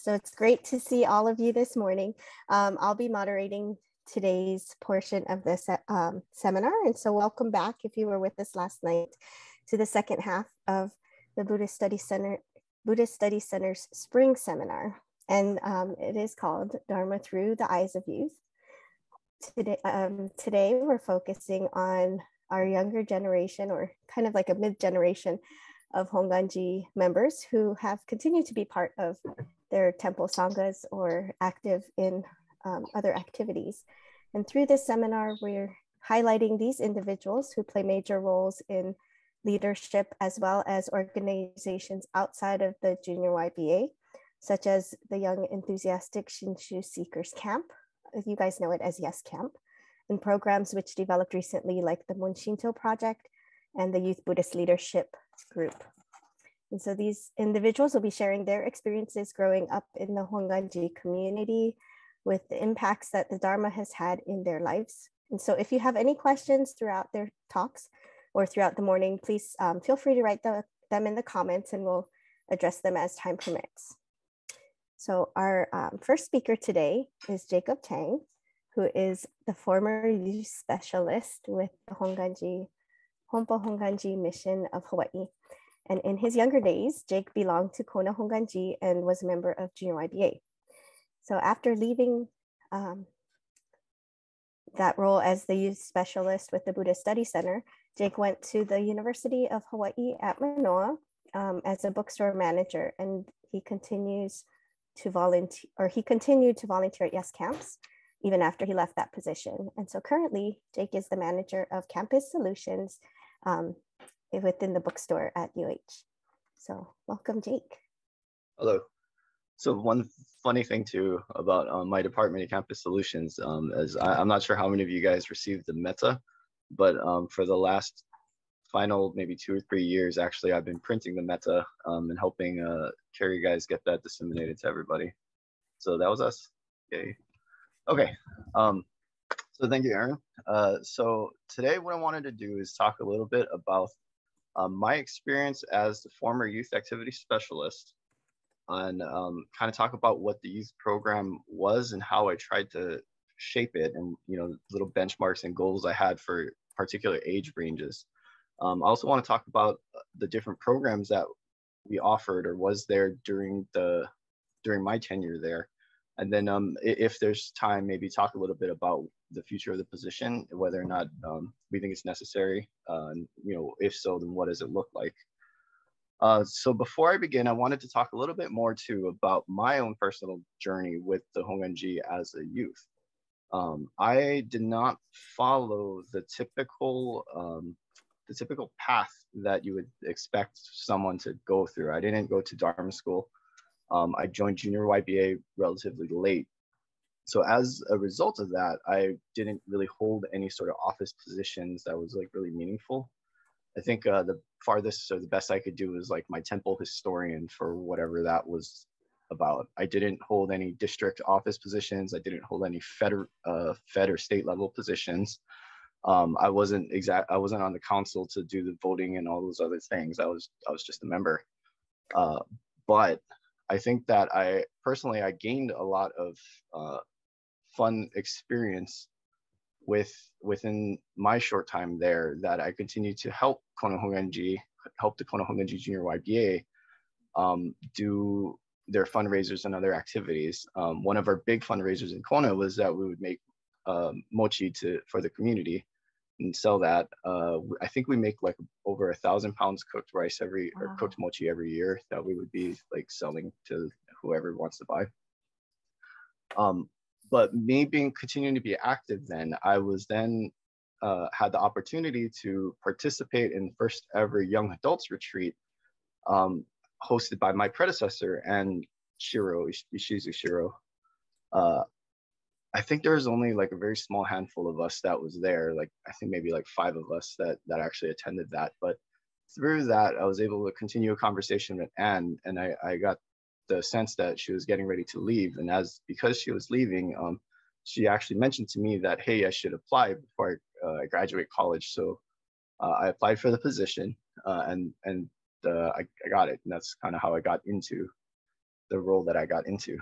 So it's great to see all of you this morning. I'll be moderating today's portion of this seminar. And so welcome back if you were with us last night to the second half of the Buddhist Study Center's Spring Seminar. And it is called Dharma Through the Eyes of Youth. Today we're focusing on our younger generation, or kind of like a mid-generation of Hongwanji members who have continued to be part of their temple sanghas or active in other activities. And through this seminar, we're highlighting these individuals who play major roles in leadership as well as organizations outside of the Junior YBA, such as the Young Enthusiastic Shinshu Seekers Camp. You guys know it as Yes Camp, and programs which developed recently like the Munshinto Project and the Youth Buddhist Leadership Group. And so these individuals will be sharing their experiences growing up in the Hongwanji community with the impacts that the Dharma has had in their lives. And so if you have any questions throughout their talks or throughout the morning, please feel free to write them in the comments and we'll address them as time permits. So our first speaker today is Jacob Tang, who is the former youth specialist with the Honpa Hongwanji mission of Hawaii. And in his younger days, Jake belonged to Kona Hongwanji and was a member of Junior YBA. So after leaving that role as the youth specialist with the Buddhist Study Center, Jake went to the University of Hawaii at Manoa as a bookstore manager, and he continued to volunteer at Yes Camps even after he left that position. And so currently, Jake is the manager of Campus Solutions within the bookstore at UH. So welcome, Jake. Hello. So one funny thing too about my department at Campus Solutions is I'm not sure how many of you guys received the meta, but for the last final maybe 2 or 3 years, actually, I've been printing the meta and helping Carrie guys get that disseminated to everybody. So that was us. Yay. Okay. So thank you, Aaron. So today what I wanted to do is talk a little bit about my experience as the former youth activity specialist, and kind of talk about what the youth program was and how I tried to shape it, and little benchmarks and goals I had for particular age ranges. I also want to talk about the different programs that we offered or was there during my tenure there. And then if there's time, maybe talk a little bit about the future of the position, whether or not we think it's necessary. And if so, then what does it look like? So before I begin, I wanted to talk a little bit more too about my own personal journey with the Hongwanji as a youth. I did not follow the typical path that you would expect someone to go through. I didn't go to Dharma school. I joined Junior YBA relatively late. So as a result of that, I didn't really hold any sort of office positions that was like really meaningful. I think the farthest or the best I could do was like my temple historian for whatever that was about. I didn't hold any district office positions. I didn't hold any fed or state level positions. I wasn't on the council to do the voting and all those other things. I was just a member. But I think that I gained a lot of fun experience within my short time there, that I continued to help the Kona Hongwanji Junior YBA do their fundraisers and other activities. One of our big fundraisers in Kona was that we would make mochi for the community and sell that. I think we make like over 1,000 pounds cooked rice or cooked mochi every year that we would be like selling to whoever wants to buy. But me continuing to be active then, I was then had the opportunity to participate in the first ever young adults retreat hosted by my predecessor and Ishizu Shiro. I think there was only like a very small handful of us that was there. Like I think maybe like 5 of us that actually attended that. But through that, I was able to continue a conversation with Anne, and I got the sense that she was getting ready to leave. And because she was leaving, she actually mentioned to me that, hey, I should apply before I graduate college. So I applied for the position and I got it. And that's kind of how I got into the role that I got into.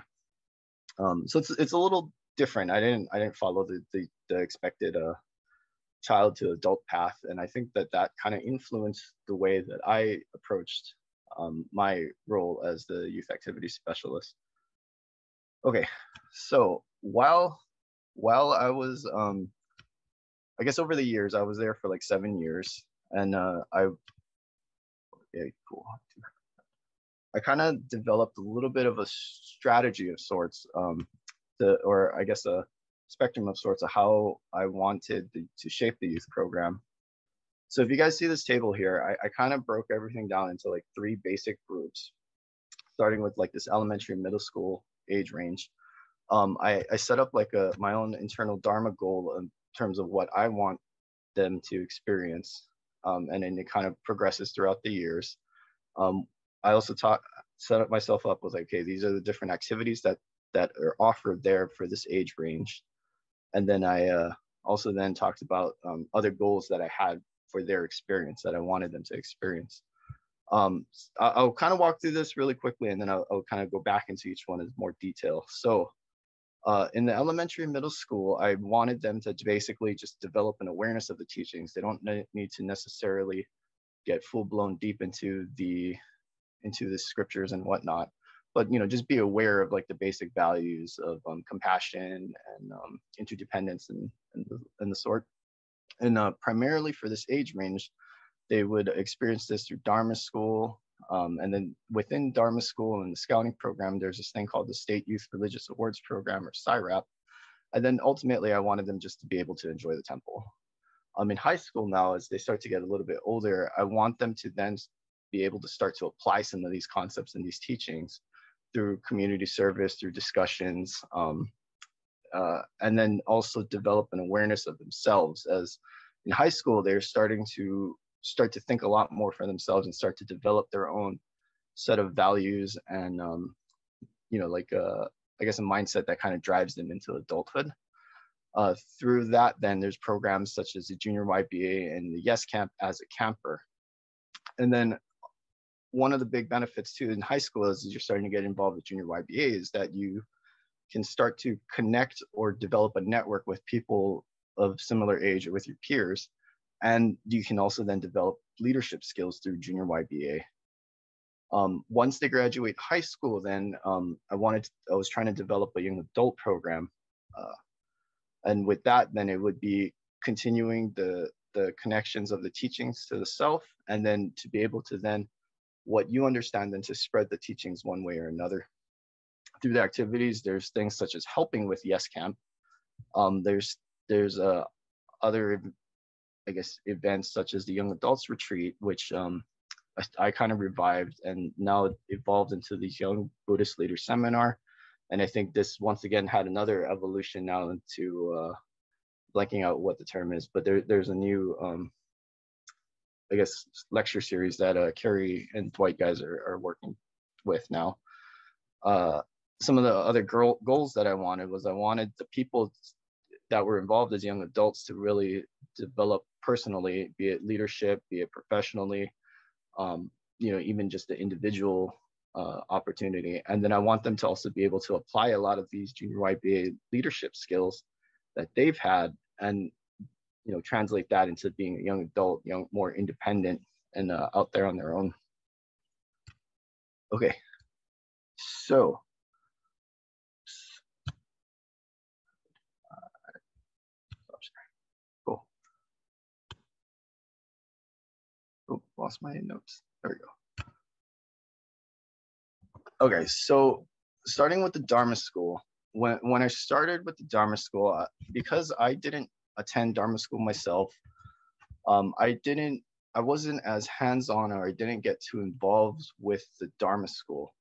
So it's a little different. I didn't follow the expected child to adult path, and I think that kind of influenced the way that I approached my role as the youth activity specialist. Okay, so while I was I guess over the years I was there for like 7 years, and I kind of developed a little bit of a strategy of sorts, or I guess a spectrum of sorts of how I wanted to shape the youth program. So if you guys see this table here, I kind of broke everything down into like 3 basic groups, starting with like this elementary, middle school age range. I set up like my own internal Dharma goal in terms of what I want them to experience, and then it kind of progresses throughout the years. I also set up myself up with like, okay, these are the different activities that are offered there for this age range. And then I also then talked about other goals that I had for their experience that I wanted them to experience. I'll kind of walk through this really quickly, and then I'll kind of go back into each one in more detail. So in the elementary and middle school, I wanted them to basically just develop an awareness of the teachings. They don't need to necessarily get full-blown deep into the scriptures and whatnot, but just be aware of like the basic values of compassion and interdependence and the sort. And primarily for this age range, they would experience this through Dharma school, and then within Dharma school and the scouting program, there's this thing called the State Youth Religious Awards Program, or SIRAP. And then ultimately, I wanted them just to be able to enjoy the temple. In high school now, as they start to get a little bit older, I want them to then be able to start to apply some of these concepts and these teachings through community service, through discussions, and then also develop an awareness of themselves. As in high school, they're starting to think a lot more for themselves and start to develop their own set of values and, I guess a mindset that kind of drives them into adulthood. Through that, then there's programs such as the Junior YBA and the Yes Camp as a camper. And then one of the big benefits too in high school is you're starting to get involved with Junior YBA is that you can start to connect or develop a network with people of similar age or with your peers. And you can also then develop leadership skills through Junior YBA. Once they graduate high school, then I was trying to develop a young adult program. And with that, then it would be continuing the connections of the teachings to the self, and then to be able to then what you understand and to spread the teachings one way or another. Through the activities, there's things such as helping with Yes Camp. There's other, I guess, events such as the Young Adults Retreat, which I kind of revived, and now it evolved into the Young Buddhist Leader Seminar. And I think this once again had another evolution now into blanking out what the term is, but there's a new I guess lecture series that Carrie and Dwight guys are working with now. Some of the other goals that I wanted the people that were involved as young adults to really develop personally, be it leadership, be it professionally, even just the individual opportunity. And then I want them to also be able to apply a lot of these Junior YBA leadership skills that they've had and translate that into being a young adult, more independent and out there on their own. Okay, so cool. Oh, lost my notes. There we go. Okay, so starting with the Dharma school, when I started with the Dharma school, because I didn't attend Dharma school myself, I wasn't as hands-on, or I didn't get too involved with the Dharma school.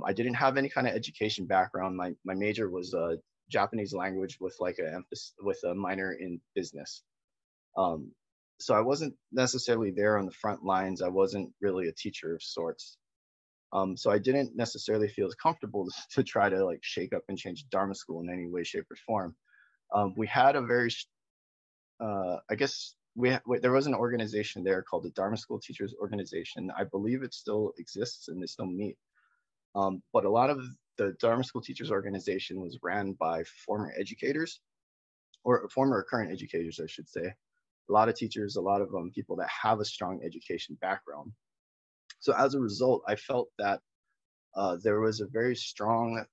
I didn't have any kind of education background. My major was Japanese language with a minor in business. So I wasn't necessarily there on the front lines. I wasn't really a teacher of sorts. So I didn't necessarily feel as comfortable to try to like shake up and change Dharma school in any way, shape, or form. We had a very, I guess there was an organization there called the Dharma School Teachers Organization. I believe it still exists and they still meet. But a lot of the Dharma School Teachers Organization was ran by former educators, or former or current educators, I should say. A lot of teachers, a lot of people that have a strong education background. So as a result, I felt that there was a very strong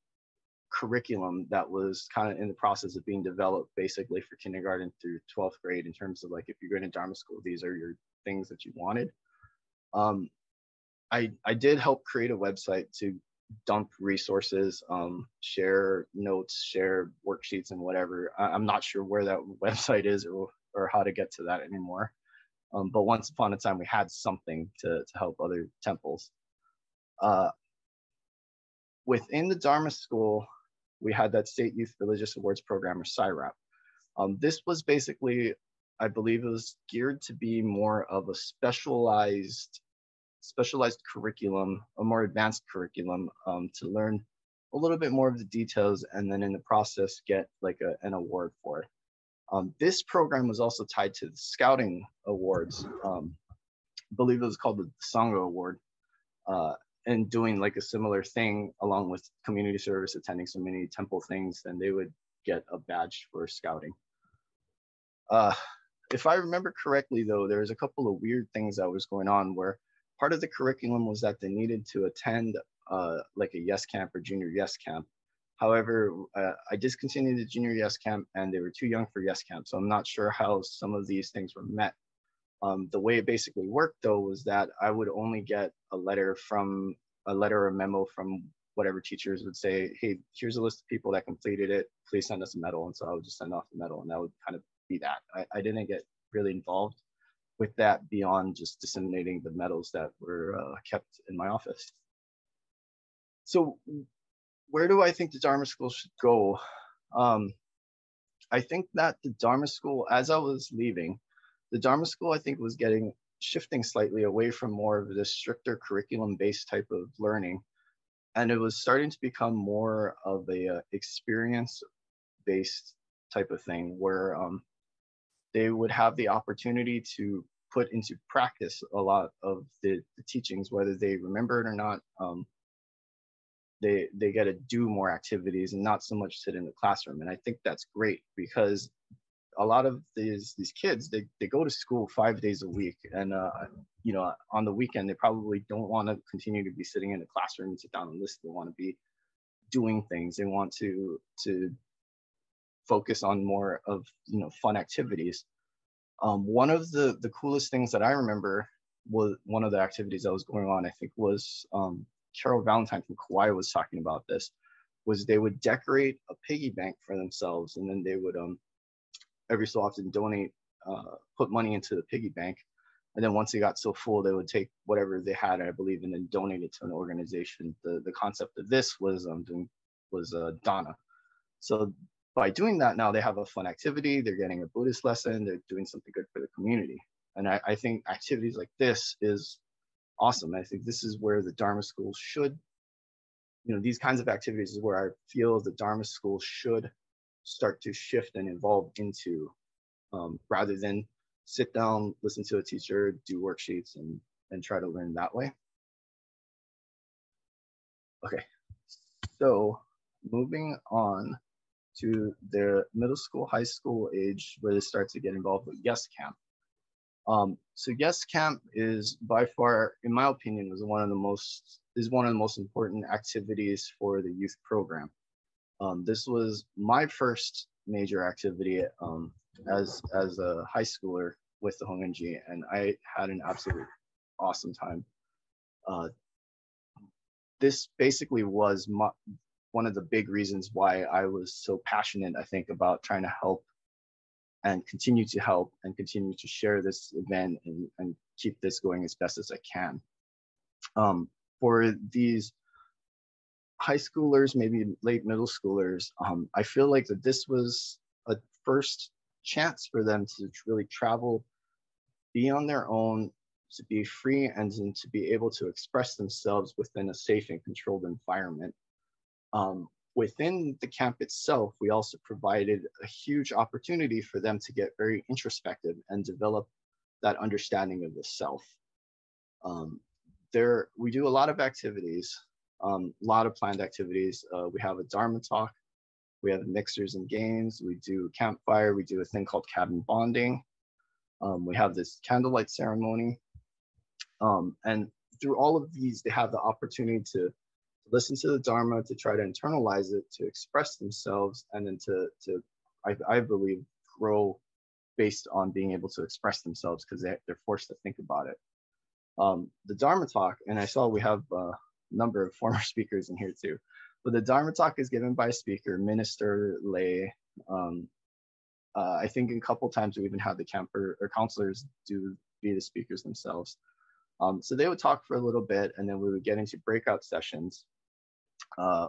curriculum that was kind of in the process of being developed basically for kindergarten through 12th grade, in terms of like, if you're going to Dharma school, these are your things that you wanted. I did help create a website to dump resources, share notes, share worksheets and whatever. I'm not sure where that website is or how to get to that anymore. But once upon a time, we had something to help other temples. Within the Dharma school, we had that State Youth Religious Awards Program, or SIRAP. This was basically, I believe it was geared to be more of a specialized curriculum, a more advanced curriculum, to learn a little bit more of the details, and then in the process get like an award for it. This program was also tied to the Scouting Awards. I believe it was called the Sangha Award, and doing like a similar thing along with community service, attending so many temple things, then they would get a badge for scouting. If I remember correctly, though, there was a couple of weird things that was going on, where part of the curriculum was that they needed to attend like a yes camp or junior yes camp. However, I discontinued the junior yes camp, and they were too young for yes camp, so I'm not sure how some of these things were met. The way it basically worked, though, was that I would only get a letter or memo from whatever teachers would say, hey, here's a list of people that completed it, please send us a medal. And so I would just send off the medal, and that would kind of be that. I didn't get really involved with that beyond just disseminating the medals that were kept in my office. So where do I think the Dharma school should go? I think that the Dharma school, as I was leaving, the Dharma school, I think, was shifting slightly away from more of the stricter curriculum-based type of learning. And it was starting to become more of a experience-based type of thing, where they would have the opportunity to put into practice a lot of the teachings, whether they remember it or not. They get to do more activities and not so much sit in the classroom. And I think that's great, because a lot of these kids, they go to school 5 days a week, and you know, on the weekend they probably don't want to continue to be sitting in the classroom and sit down and listen. They want to be doing things. They want to focus on more of, you know, fun activities. One of the coolest things that I remember was one of the activities that was going on, I think, was Carol Valentine from Kauai was talking about this, was they would decorate a piggy bank for themselves, and then they would every so often donate, put money into the piggy bank. And then once they got so full, they would take whatever they had, I believe, and then donate it to an organization. The concept of this was Dana. So by doing that, now they have a fun activity, they're getting a Buddhist lesson, they're doing something good for the community. And I think activities like this is awesome. I think this is where the Dharma school should, you know, these kinds of activities is where I feel the Dharma school should start to shift and evolve into, rather than sit down, listen to a teacher, do worksheets, and try to learn that way. Okay, so moving on to the middle school, high school age, where they start to get involved with Yes Camp. So Yes Camp is by far, in my opinion, is one of the most important activities for the youth program. This was my first major activity as a high schooler with the Hongwanji, and I had an absolute awesome time. This basically was one of the big reasons why I was so passionate, I think, about trying to help and continue to help and continue to share this event and keep this going as best as I can. For these high schoolers, maybe late middle schoolers, I feel like that this was a first chance for them to really travel, be on their own, to be free, and to be able to express themselves within a safe and controlled environment. Within the camp itself, we also provided a huge opportunity for them to get very introspective and develop that understanding of the self. We do a lot of activities. A lot of planned activities. We have a Dharma talk. We have mixers and games. We do campfire. We do a thing called cabin bonding. We have this candlelight ceremony. And through all of these, they have the opportunity to listen to the Dharma, to try to internalize it, to express themselves, and then I believe, grow based on being able to express themselves, because they're forced to think about it. The Dharma talk, and I saw we have a number of former speakers in here too, but the Dharma talk is given by a speaker, minister, lay. I think a couple times we even had the camper or counselors be the speakers themselves. So they would talk for a little bit, and then we would get into breakout sessions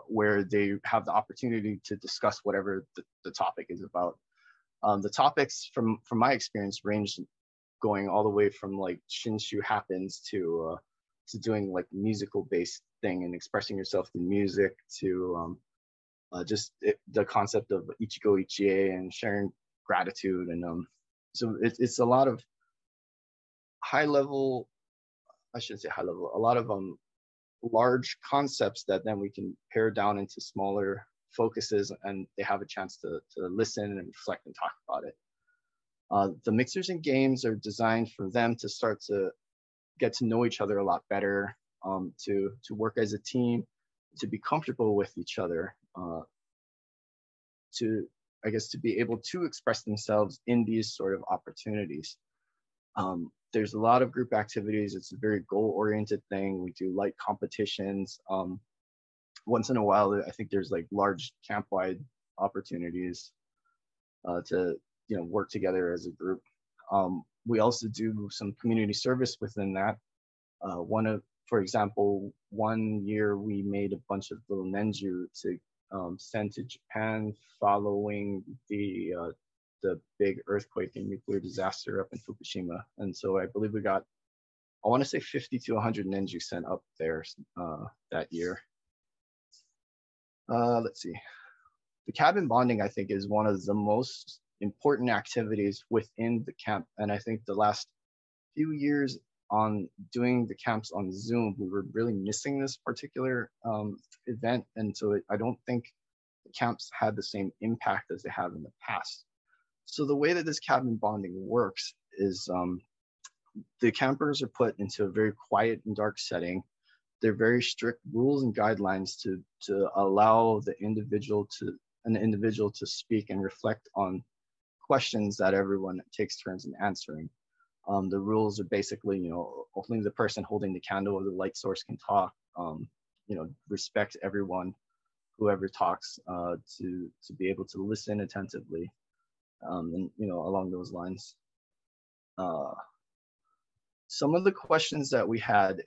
where they have the opportunity to discuss whatever the topic is about. The topics from my experience range going all the way from like Shinshu happens to doing like musical based thing and expressing yourself through music, to the concept of Ichigo Ichie and sharing gratitude. And so it's a lot of high level, I shouldn't say high level, a lot of large concepts that then we can pare down into smaller focuses, and they have a chance to listen and reflect and talk about it. The mixers and games are designed for them to start to get to know each other a lot better, to work as a team, to be comfortable with each other, to be able to express themselves in these sort of opportunities. There's a lot of group activities. It's a very goal-oriented thing. We do light competitions. Once in a while, I think there's like large camp-wide opportunities to work together as a group. We also do some community service within that. For example, one year we made a bunch of little nenju to send to Japan following the big earthquake and nuclear disaster up in Fukushima. And so I believe we got, I want to say 50 to 100 nenju sent up there that year. Let's see. The cabin bonding, I think, is one of the most important activities within the camp. And I think the last few years on doing the camps on Zoom, we were really missing this particular event. And so I don't think the camps had the same impact as they have in the past. So the way that this cabin bonding works is the campers are put into a very quiet and dark setting. There are very strict rules and guidelines to allow an individual to speak and reflect on questions that everyone takes turns in answering. The rules are basically, only the person holding the candle or the light source can talk. Respect everyone, whoever talks, to be able to listen attentively, and along those lines. Some of the questions that we had,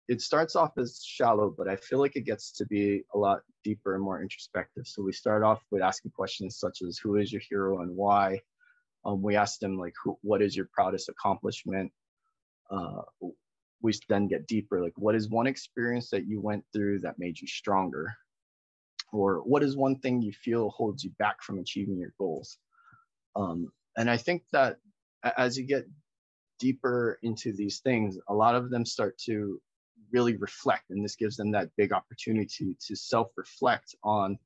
it starts off as shallow, but I feel like it gets to be a lot deeper and more introspective. So we start off with asking questions such as, who is your hero and why? We asked them like, what is your proudest accomplishment? We then get deeper, like, what is one experience that you went through that made you stronger? Or what is one thing you feel holds you back from achieving your goals? And I think that as you get deeper into these things, a lot of them start to really reflect, and this gives them that big opportunity to self-reflect on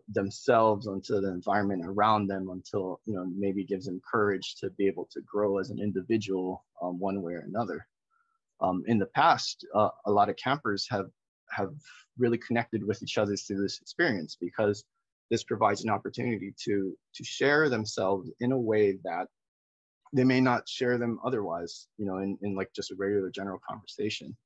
themselves, onto the environment around them, until maybe gives them courage to be able to grow as an individual, one way or another. In the past, a lot of campers have really connected with each other through this experience, because this provides an opportunity to share themselves in a way that they may not share them otherwise, in like just a regular general conversation.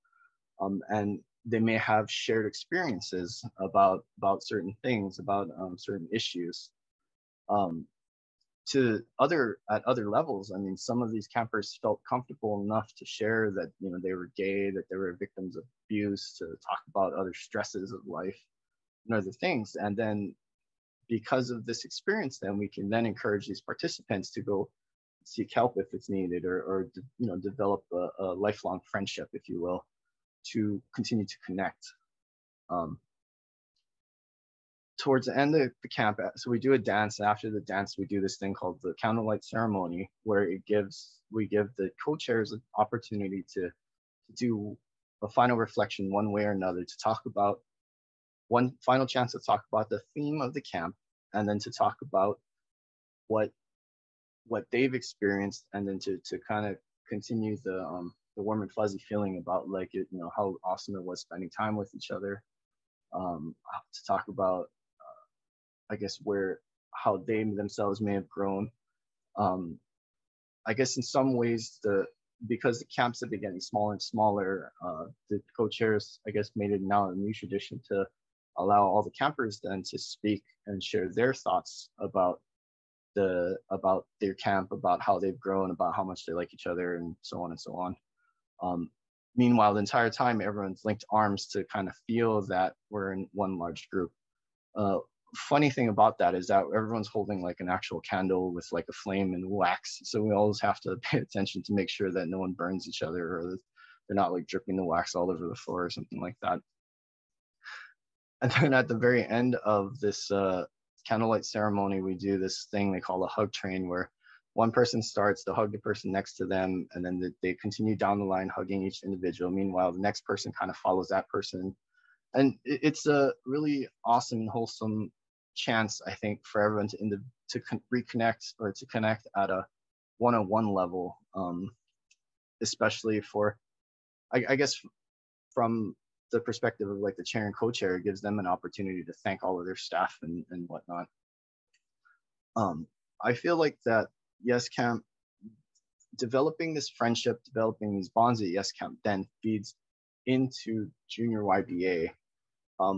And they may have shared experiences about certain things, about certain issues. At other levels, I mean, some of these campers felt comfortable enough to share that they were gay, that they were victims of abuse, to talk about other stresses of life and other things. And then because of this experience, then we can then encourage these participants to go seek help if it's needed, or develop a lifelong friendship, if you will, to continue to connect. Towards the end of the camp, so we do a dance, and after the dance we do this thing called the candlelight ceremony, where we give the co-chairs an opportunity to do a final reflection one way or another, to talk about one final chance to talk about the theme of the camp, and then to talk about what they've experienced, and then to kind of continue the warm and fuzzy feeling about, like, it, you know, how awesome it was spending time with each other, to talk about I guess how they themselves may have grown. I guess in some ways, because the camps have been getting smaller and smaller, the co-chairs, I guess, made it now a new tradition to allow all the campers then to speak and share their thoughts about their camp, about how they've grown, about how much they like each other, and so on and so on. Meanwhile, the entire time, everyone's linked arms to kind of feel that we're in one large group. Funny thing about that is that everyone's holding like an actual candle with like a flame and wax, so we always have to pay attention to make sure that no one burns each other, or they're not like dripping the wax all over the floor or something like that. And then at the very end of this candlelight ceremony, we do this thing they call a hug train, where one person starts to hug the person next to them, and then they continue down the line hugging each individual. Meanwhile, the next person kind of follows that person. And it's a really awesome and wholesome chance, I think, for everyone to reconnect, or to connect at a one-on-one level, especially for, I guess, from the perspective of like the chair and co-chair, it gives them an opportunity to thank all of their staff and whatnot. I feel like that Yes Camp, developing this friendship, developing these bonds at Yes Camp, then feeds into Junior YBA.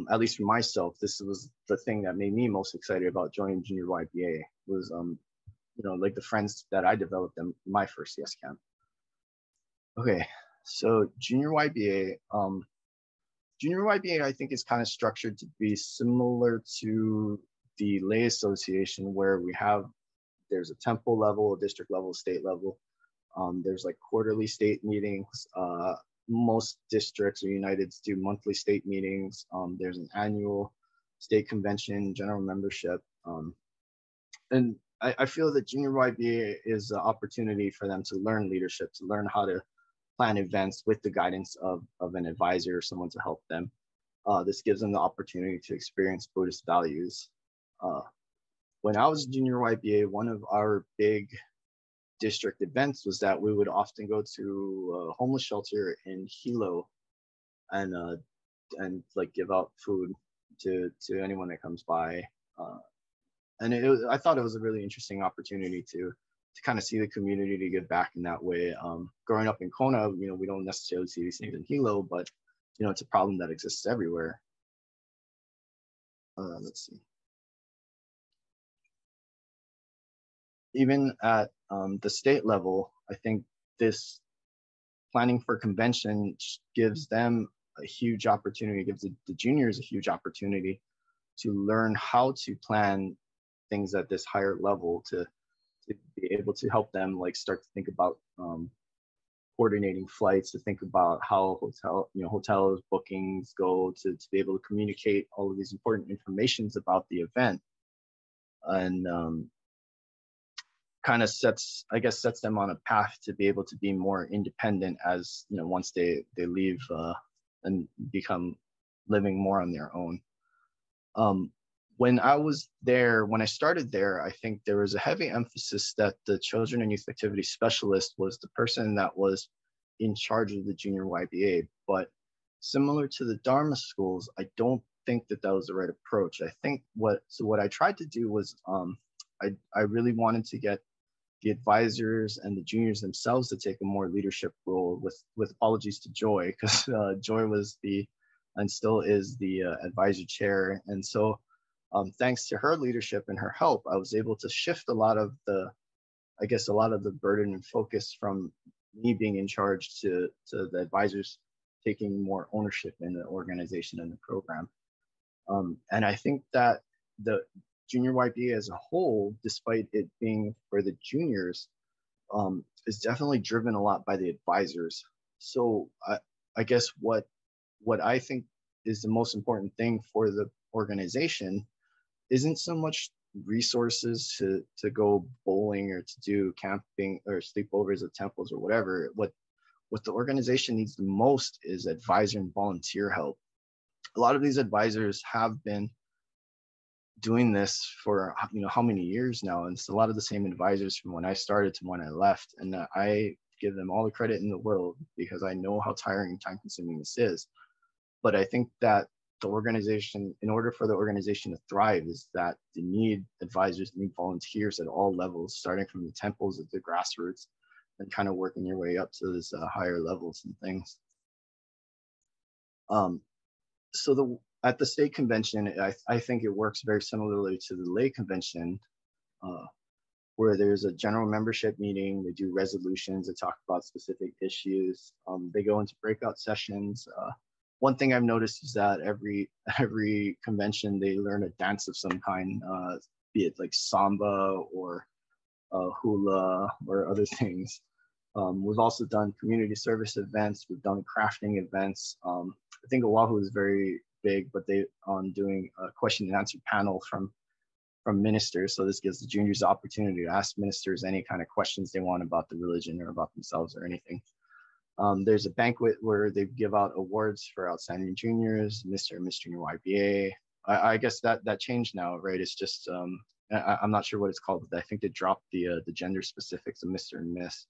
At least for myself, this was the thing that made me most excited about joining Junior YBA, was like the friends that I developed in my first Yes Camp. Okay, so Junior YBA, I think, is kind of structured to be similar to the lay association, where there's a temple level, a district level, state level. There's like quarterly state meetings. Most districts or uniteds do monthly state meetings. There's an annual state convention, general membership. And I feel that Junior YBA is an opportunity for them to learn leadership, to learn how to plan events with the guidance of an advisor or someone to help them. This gives them the opportunity to experience Buddhist values. When I was Junior YBA, one of our big district events was that we would often go to a homeless shelter in Hilo and like give out food to anyone that comes by. And I thought it was a really interesting opportunity to kind of see the community, to give back in that way. Growing up in Kona, we don't necessarily see these things in Hilo, but it's a problem that exists everywhere. Let's see. Even at the state level, I think this planning for convention gives them a huge opportunity, gives the juniors a huge opportunity to learn how to plan things at this higher level, to be able to help them like start to think about coordinating flights, to think about how hotels bookings go, to be able to communicate all of these important informations about the event, and kind of sets them on a path to be able to be more independent as once they leave and become living more on their own. When I started there, I think there was a heavy emphasis that the children and youth activity specialist was the person that was in charge of the Junior YBA. But similar to the Dharma schools, I don't think that was the right approach. I think what I tried to do was I really wanted to get the advisors and the juniors themselves to take a more leadership role, with apologies to Joy, because Joy was and still is the advisor chair. And so thanks to her leadership and her help, I was able to shift a lot of the burden and focus from me being in charge to the advisors taking more ownership in the organization and the program. And I think that the Junior YBA as a whole, despite it being for the juniors, is definitely driven a lot by the advisors. So I guess what I think is the most important thing for the organization isn't so much resources to go bowling or to do camping or sleepovers at temples or whatever. What what the organization needs the most is advisor and volunteer help. A lot of these advisors have been doing this for how many years now, and it's a lot of the same advisors from when I started to when I left, and I give them all the credit in the world because I know how tiring and time consuming this is. But I think that the organization, in order for the organization to thrive, is that they need advisors, they need volunteers at all levels, starting from the temples at the grassroots and kind of working your way up to this higher levels and things. So at the state convention, I think it works very similarly to the lay convention, where there's a general membership meeting, they do resolutions, they talk about specific issues, they go into breakout sessions. One thing I've noticed is that every convention they learn a dance of some kind, be it like samba or hula or other things. We've also done community service events, we've done crafting events. I think Oahu is very big, but they on doing a question and answer panel from ministers. So this gives the juniors the opportunity to ask ministers any kind of questions they want about the religion or about themselves or anything. There's a banquet where they give out awards for outstanding juniors, Mr. and Miss Junior YBA. I guess that changed now, right? It's just, I'm not sure what it's called, but I think they dropped the gender specifics of Mr. and Miss.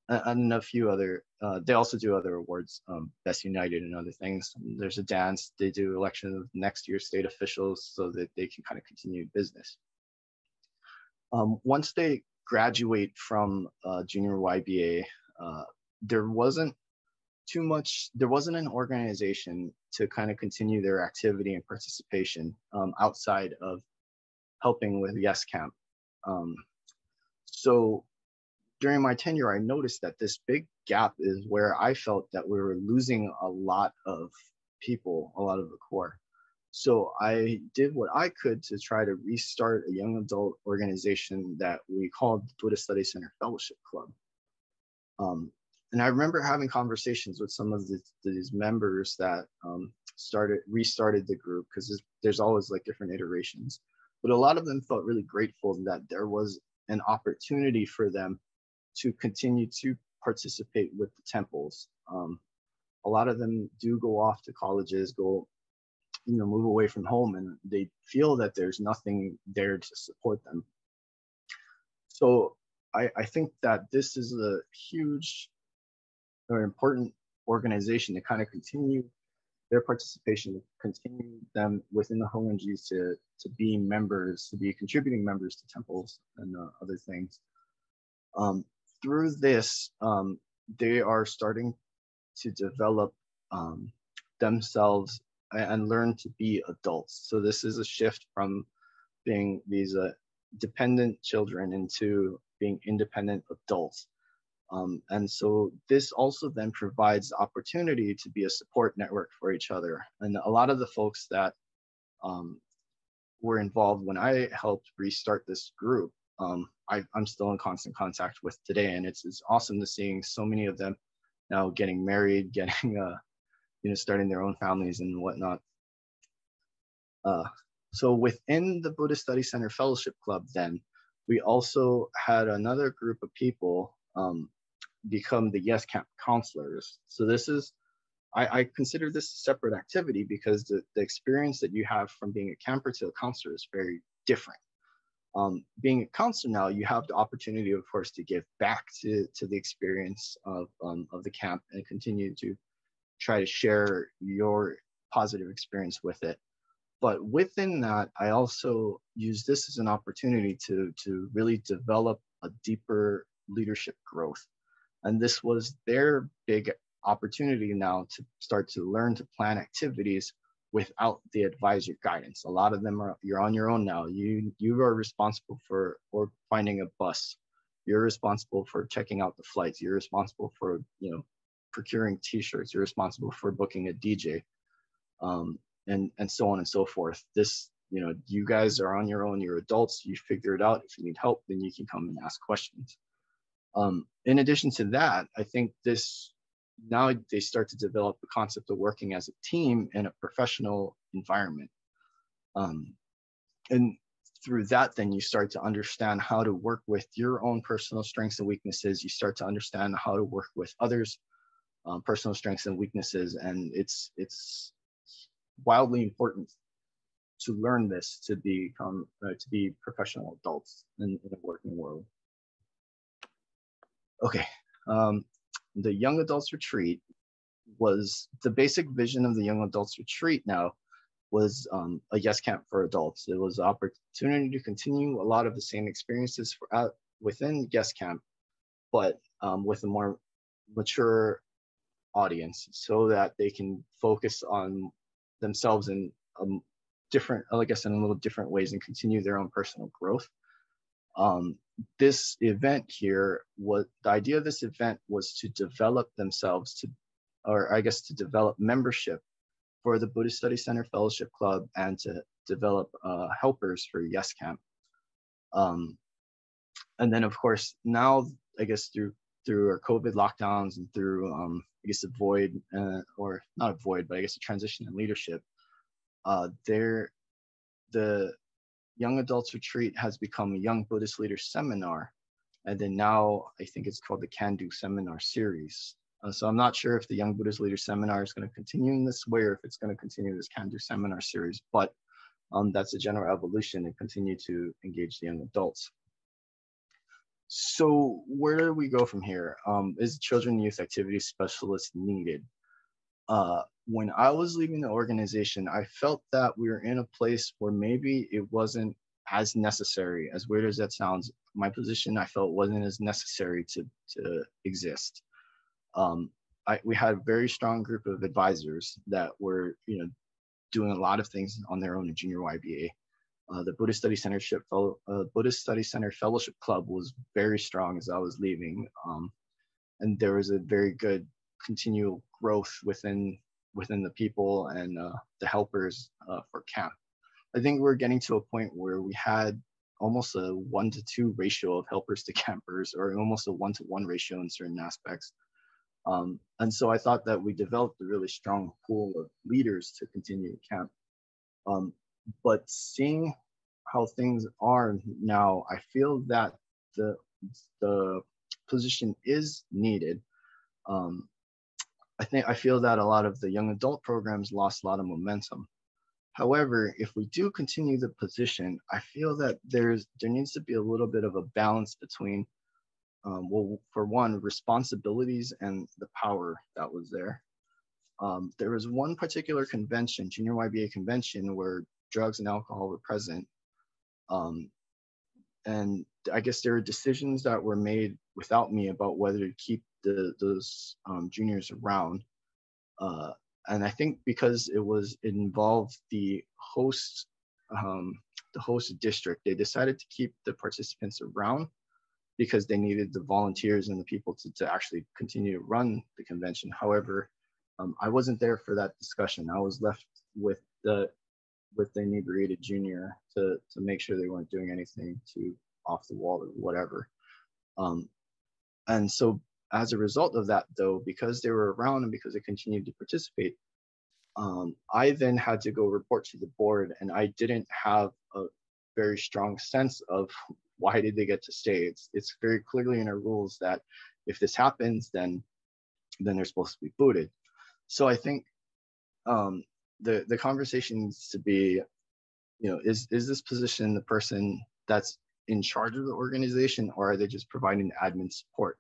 And a few other, they also do other awards, Best United and other things. There's a dance, they do election of next year's state officials so that they can kind of continue business. Once they graduate from junior YBA, there wasn't an organization to kind of continue their activity and participation outside of helping with Yes Camp. So during my tenure, I noticed that this big gap is where I felt that we were losing a lot of people, a lot of the core. So I did what I could to try to restart a young adult organization that we called the Buddhist Study Center Fellowship Club. And I remember having conversations with some of these members that restarted the group, because there's always like different iterations. But a lot of them felt really grateful that there was an opportunity for them to continue to participate with the temples. A lot of them do go off to colleges, move away from home, and they feel that there's nothing there to support them. So I think that this is a huge or important organization to kind of continue their participation, continue them within the Hongwanjis to be members, to be contributing members to temples and other things. Through this, they are starting to develop themselves and learn to be adults. So this is a shift from being these dependent children into being independent adults. And so this also then provides opportunity to be a support network for each other. And a lot of the folks that were involved when I helped restart this group, I'm still in constant contact with today. And it's awesome to seeing so many of them now getting married, getting, starting their own families and whatnot. So within the Buddhist Study Center Fellowship Club, then we also had another group of people become the Yes Camp counselors. So this is, I consider this a separate activity because the experience that you have from being a camper to a counselor is very different. Being a counselor now, you have the opportunity, of course, to give back to the experience of the camp and continue to try to share your positive experience with it. But within that, I also use this as an opportunity to really develop a deeper leadership growth. And this was their big opportunity now to start to learn to plan activities without the advisor guidance. A lot of them you're on your own now. You are responsible for finding a bus. You're responsible for checking out the flights. You're responsible for procuring T-shirts. You're responsible for booking a DJ, and so on and so forth. This, you guys are on your own. You're adults. You figure it out. If you need help, then you can come and ask questions. In addition to that, I think now they start to develop the concept of working as a team in a professional environment. And through that, then you start to understand how to work with your own personal strengths and weaknesses. You start to understand how to work with others' personal strengths and weaknesses, and it's wildly important to learn this to become to be professional adults in the working world. Okay, the Young Adults Retreat was the basic vision of the Young Adults Retreat. Now was a yes camp for adults. It was an opportunity to continue a lot of the same experiences within yes camp, but with a more mature audience, so that they can focus on themselves in different, I guess, in a little different ways, and continue their own personal growth. This event here, was the idea of this event was to develop themselves to develop membership for the Buddhist Study Center Fellowship Club, and to develop helpers for Yes Camp. And then, of course, now, I guess, through our COVID lockdowns and through, I guess, a void, or not a void, but I guess a transition in leadership, the Young Adults Retreat has become a Young Buddhist Leaders Seminar. And then now I think it's called the Can Do Seminar Series. So I'm not sure if the Young Buddhist Leaders Seminar is going to continue in this way, or if it's going to continue this Can Do Seminar Series, but that's a general evolution, and continue to engage the young adults. So where do we go from here? Is children and youth activity specialist needed? When I was leaving the organization, I felt that we were in a place where maybe it wasn't as necessary. As weird as that sounds, my position, I felt, wasn't as necessary to exist. We had a very strong group of advisors that were, doing a lot of things on their own in junior YBA. The Buddhist Study Center Fellowship Club was very strong as I was leaving, and there was a very good continual growth within the people and the helpers for camp. I think we're getting to a point where we had almost a 1-to-2 ratio of helpers to campers, or almost a 1-to-1 ratio in certain aspects. And so I thought that we developed a really strong pool of leaders to continue camp. But seeing how things are now, I feel that the position is needed. I feel that a lot of the young adult programs lost a lot of momentum. However, if we do continue the position, I feel that there needs to be a little bit of a balance between, well, for one, responsibilities and the power that was there. There was one particular convention, Junior YBA convention, where drugs and alcohol were present. And I guess there were decisions that were made without me about whether to keep those juniors around. And I think because it involved the host district, they decided to keep the participants around because they needed the volunteers and the people to actually continue to run the convention. However, I wasn't there for that discussion. I was left with the inebriated junior to make sure they weren't doing anything too off the wall or whatever. And so as a result of that, though, because they were around and because they continued to participate, I then had to go report to the board, and I didn't have a very strong sense of why did they get to stay. It's very clearly in our rules that if this happens, then they're supposed to be booted. So I think the conversation needs to be, is this position the person that's in charge of the organization, or are they just providing admin support?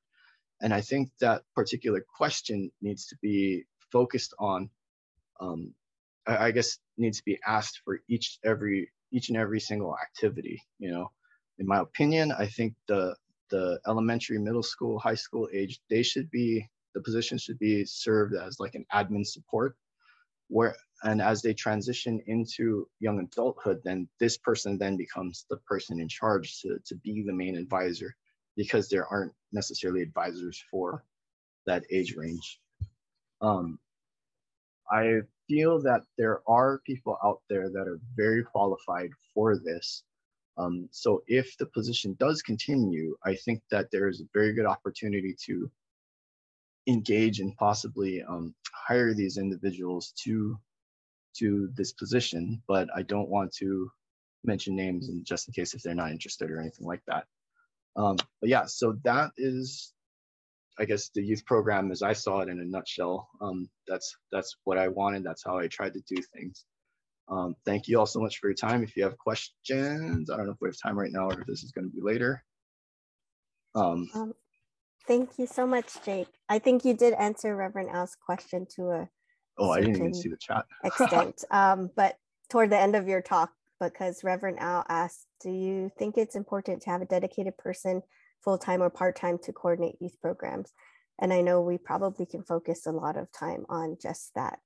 And I think that particular question needs to be focused on, I guess needs to be asked for each and every single activity. In my opinion, I think the elementary, middle school, high school age, the position should be served as like an admin support, and as they transition into young adulthood, then this person then becomes the person in charge to be the main advisor, because there aren't necessarily advisors for that age range. I feel that there are people out there that are very qualified for this. So if the position does continue, I think that there's a very good opportunity to engage and possibly hire these individuals to this position. But I don't want to, mention names, and just in case if they're not interested or anything like that. But yeah, so that is, I guess, the youth program as I saw it in a nutshell. That's what I wanted. That's how I tried to do things. Thank you all so much for your time. If you have questions, I don't know if we have time right now or if this is going to be later. Thank you so much, Jake. I think you did answer Reverend Al's question to a I didn't even see the chat. extent. But toward the end of your talk, because Reverend Al asked, do you think it's important to have a dedicated person full-time or part-time to coordinate youth programs? And I know we probably can focus a lot of time on just that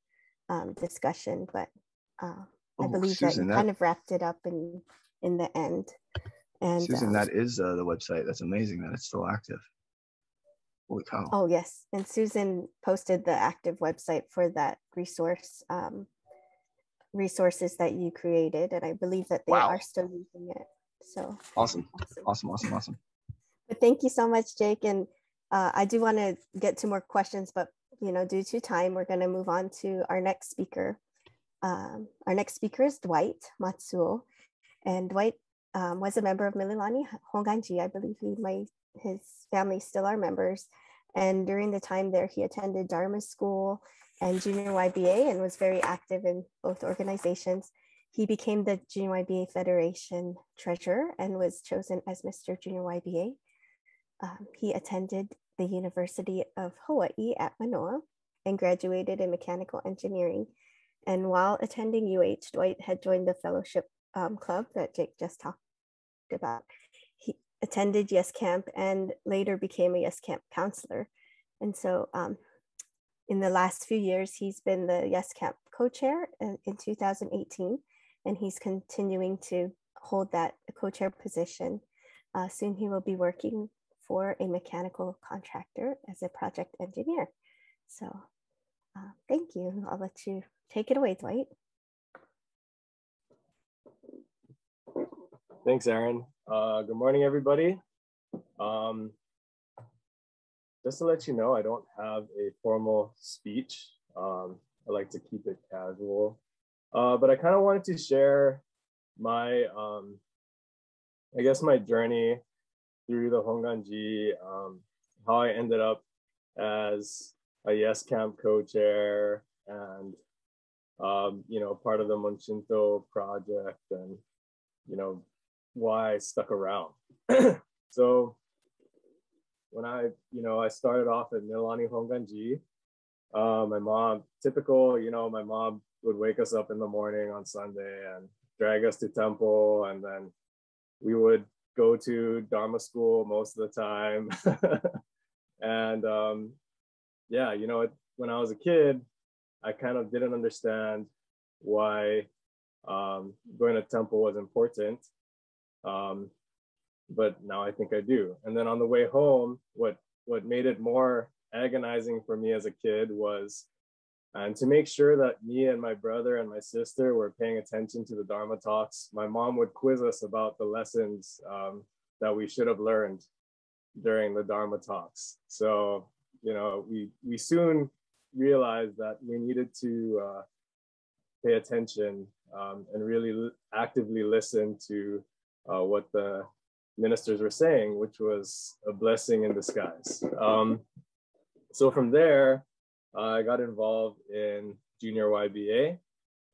discussion, but I believe Susan, that you kind of wrapped it up in the end. And Susan, that is the website. That's amazing that it's still active. Holy cow. Oh yes, and Susan posted the active website for that resources that you created, and I believe that they are still using it. So awesome. But thank you so much, Jake. And I do want to get to more questions, but due to time, we're going to move on to our next speaker. Our next speaker is Dwight Matsuo, and Dwight was a member of Mililani Hongwanji. I believe his family still are members. And during the time there, he attended Dharma School and Junior YBA and was very active in both organizations. He became the Junior YBA Federation treasurer and was chosen as Mr. Junior YBA. He attended the University of Hawaii at Manoa and graduated in mechanical engineering. And while attending UH, Dwight had joined the fellowship club that Jake just talked about. He attended Yes Camp and later became a Yes Camp counselor. And so in the last few years, he's been the Yes Camp co-chair in 2018, and he's continuing to hold that co-chair position. Soon he will be working for a mechanical contractor as a project engineer. So thank you. I'll let you take it away, Dwight. Thanks, Erin. Good morning, everybody. Just to let you know, I don't have a formal speech. I like to keep it casual. But I kind of wanted to share my, I guess, my journey through the Hongwanji, how I ended up as a Yes Camp co-chair and, part of the Monshinto project, and, why I stuck around. So when I started off at Mililani Hongwanji, my mom, typical, my mom would wake us up in the morning on Sunday and drag us to temple, and then we would go to Dharma school most of the time. And when I was a kid, I kind of didn't understand why going to temple was important. But now I think I do. And then on the way home, what made it more agonizing for me as a kid was, and to make sure that me and my brother and my sister were paying attention to the Dharma talks, my mom would quiz us about the lessons that we should have learned during the Dharma talks. So, we soon realized that we needed to pay attention and really actively listen to what the ministers were saying, which was a blessing in disguise. So from there, I got involved in Junior YBA,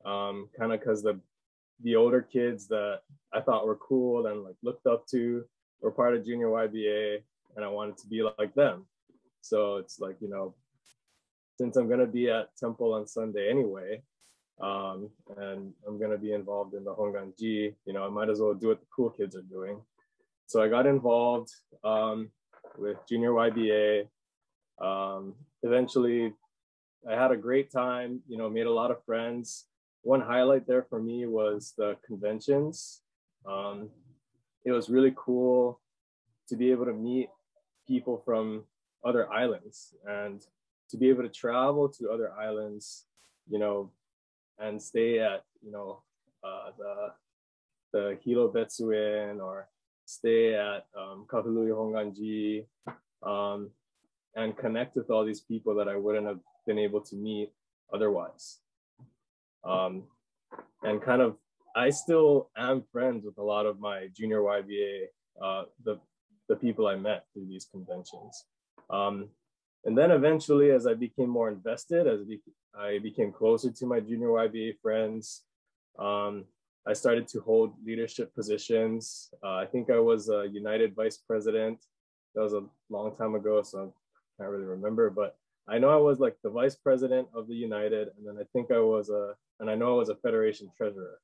kind of because the older kids that I thought were cool and looked up to were part of Junior YBA, and I wanted to be like them. So it's since I'm gonna be at temple on Sunday anyway, and I'm gonna be involved in the Hongwanji, I might as well do what the cool kids are doing. So I got involved with Junior YBA. Eventually, I had a great time, made a lot of friends. One highlight there for me was the conventions. It was really cool to be able to meet people from other islands and to be able to travel to other islands, and stay at, the Hilo Betsuin or stay at Kahului Hongwanji, and connect with all these people that I wouldn't have been able to meet otherwise. And kind of I still am friends with a lot of my junior YBA, the people I met through these conventions. And then eventually, as I became more invested, I became closer to my junior YBA friends, I started to hold leadership positions. I think I was a United vice president. That was a long time ago, so I can't really remember, but I know I was like the vice president of the United, and then I think I was and I know I was a federation treasurer.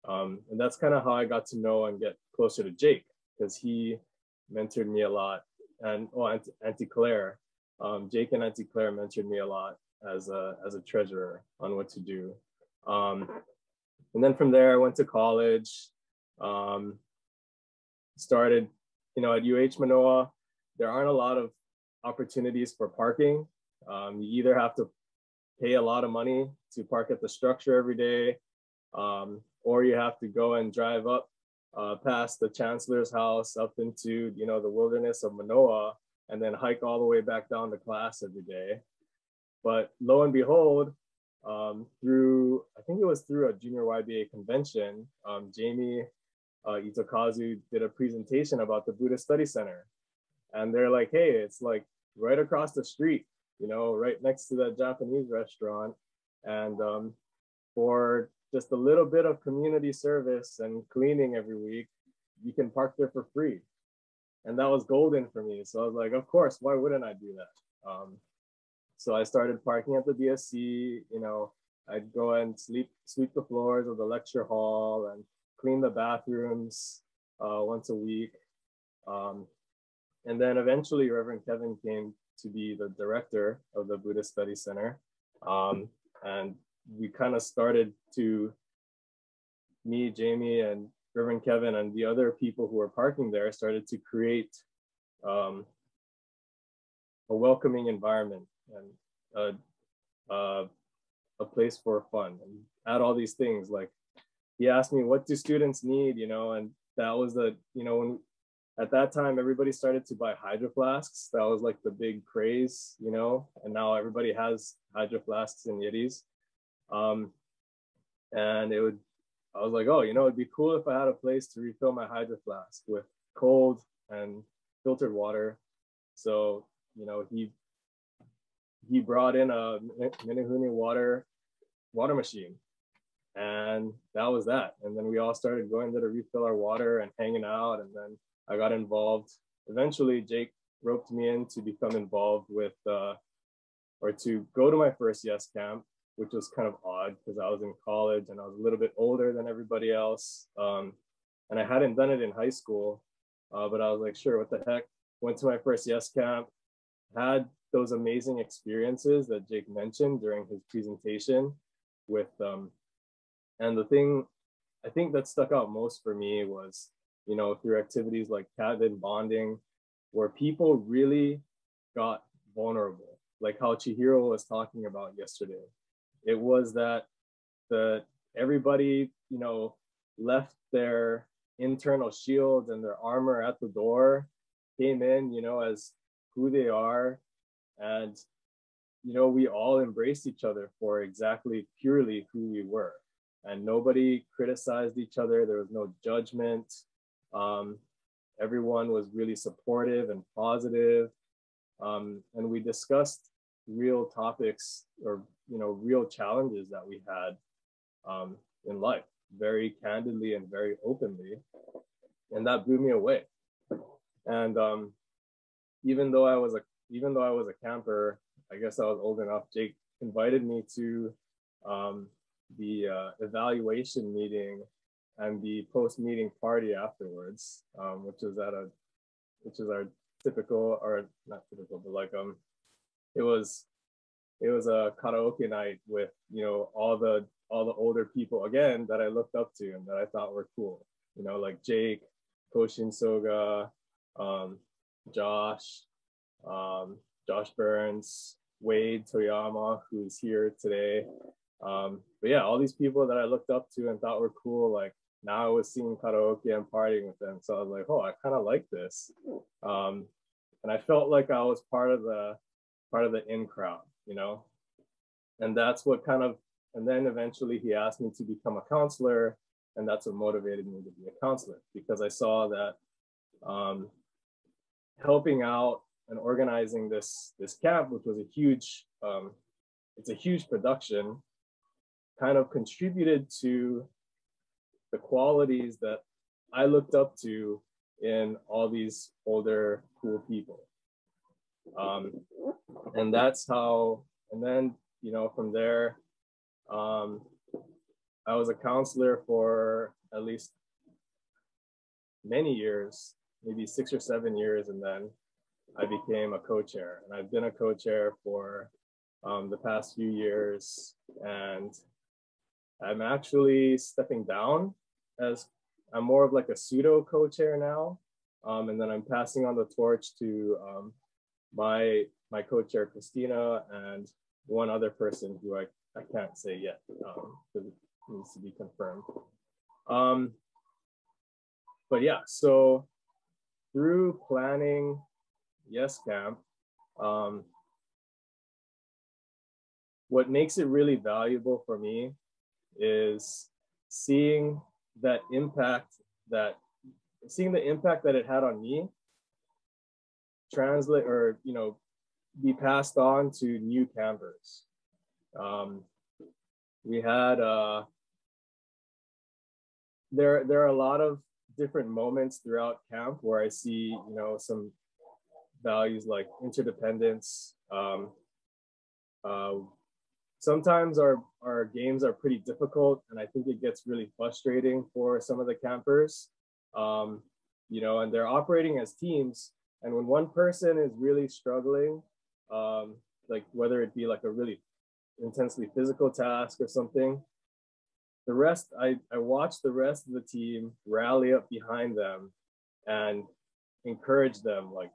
And that's kind of how I got to know and get closer to Jake, because he mentored me a lot. And Auntie Claire, Jake and Auntie Claire mentored me a lot as a treasurer on what to do. And then from there, I went to college, started, at UH Manoa, there aren't a lot of opportunities for parking. You either have to pay a lot of money to park at the structure every day, or you have to go and drive up past the chancellor's house up into, the wilderness of Manoa, and then hike all the way back down to class every day. But lo and behold, I think it was through a junior YBA convention, Jamie Itokazu did a presentation about the Buddhist Study Center. And they're like, hey, it's like right across the street, right next to that Japanese restaurant. And for just a little bit of community service and cleaning every week, you can park there for free. And that was golden for me. So I was like, of course, why wouldn't I do that? So I started parking at the BSC, I'd go and sweep the floors of the lecture hall and clean the bathrooms once a week. And then eventually Reverend Kevin came to be the director of the Buddhist Study Center. And we kind of started to, me, Jamie, and Reverend Kevin and the other people who were parking there started to create a welcoming environment and a place for fun, and add all these things. Like, he asked me, what do students need, and that was when at that time everybody started to buy hydro flasks. That was like the big craze, and now everybody has hydro flasks and Yetis. And I was like, oh, it'd be cool if I had a place to refill my hydro flask with cold and filtered water. So, he brought in a Minihuni water machine, and that was that. And then we all started going there to refill our water and hanging out. And then I got involved. Eventually, Jake roped me in to become involved with, or to go to my first Yes Camp, which was kind of odd because I was in college and I was a little bit older than everybody else. And I hadn't done it in high school, but I was like, sure, what the heck? Went to my first Yes Camp, had those amazing experiences that Jake mentioned during his presentation with, and the thing I think that stuck out most for me was, through activities like cabin bonding, where people really got vulnerable, like how Chihiro was talking about yesterday. It was that everybody, left their internal shields and their armor at the door, came in, as who they are. And, we all embraced each other for exactly purely who we were. And nobody criticized each other. There was no judgment. Everyone was really supportive and positive. And we discussed real topics or, real challenges that we had in life, very candidly and very openly. And that blew me away. And even though I was a camper, I guess I was old enough, Jake invited me to the evaluation meeting and the post-meeting party afterwards, which is our typical, or not typical, but like it was a karaoke night with all the older people again that I looked up to and that I thought were cool, like Jake, Koshin Soga, Josh Burns, Wade Toyama, who's here today. But yeah, all these people that I looked up to and thought were cool, like now I was singing karaoke and partying with them. So I was like, oh, I kind of like this. And I felt like I was part of the in crowd, and that's what and then eventually he asked me to become a counselor. And that's what motivated me to be a counselor, because I saw that helping out and organizing this camp, which was a huge, it's a huge production, kind of contributed to the qualities that I looked up to in all these older, cool people. And that's how, and then, you know, from there, I was a counselor for at least many years, maybe 6 or 7 years, and then I became a co-chair. And I've been a co-chair for the past few years, and I'm actually stepping down, as I'm more of like a pseudo co-chair now. And then I'm passing on the torch to my co-chair, Christina, and one other person who I can't say yet, because it needs to be confirmed. But yeah, so through planning Yes Camp, what makes it really valuable for me is seeing the impact that it had on me translate, or, you know, be passed on to new campers. We had there are a lot of different moments throughout camp where I see, you know, some values like interdependence. Sometimes our games are pretty difficult, and I think it gets really frustrating for some of the campers. You know, and they're operating as teams, and when one person is really struggling, like whether it be like a really intensely physical task or something, the rest, I watch the rest of the team rally up behind them and encourage them, like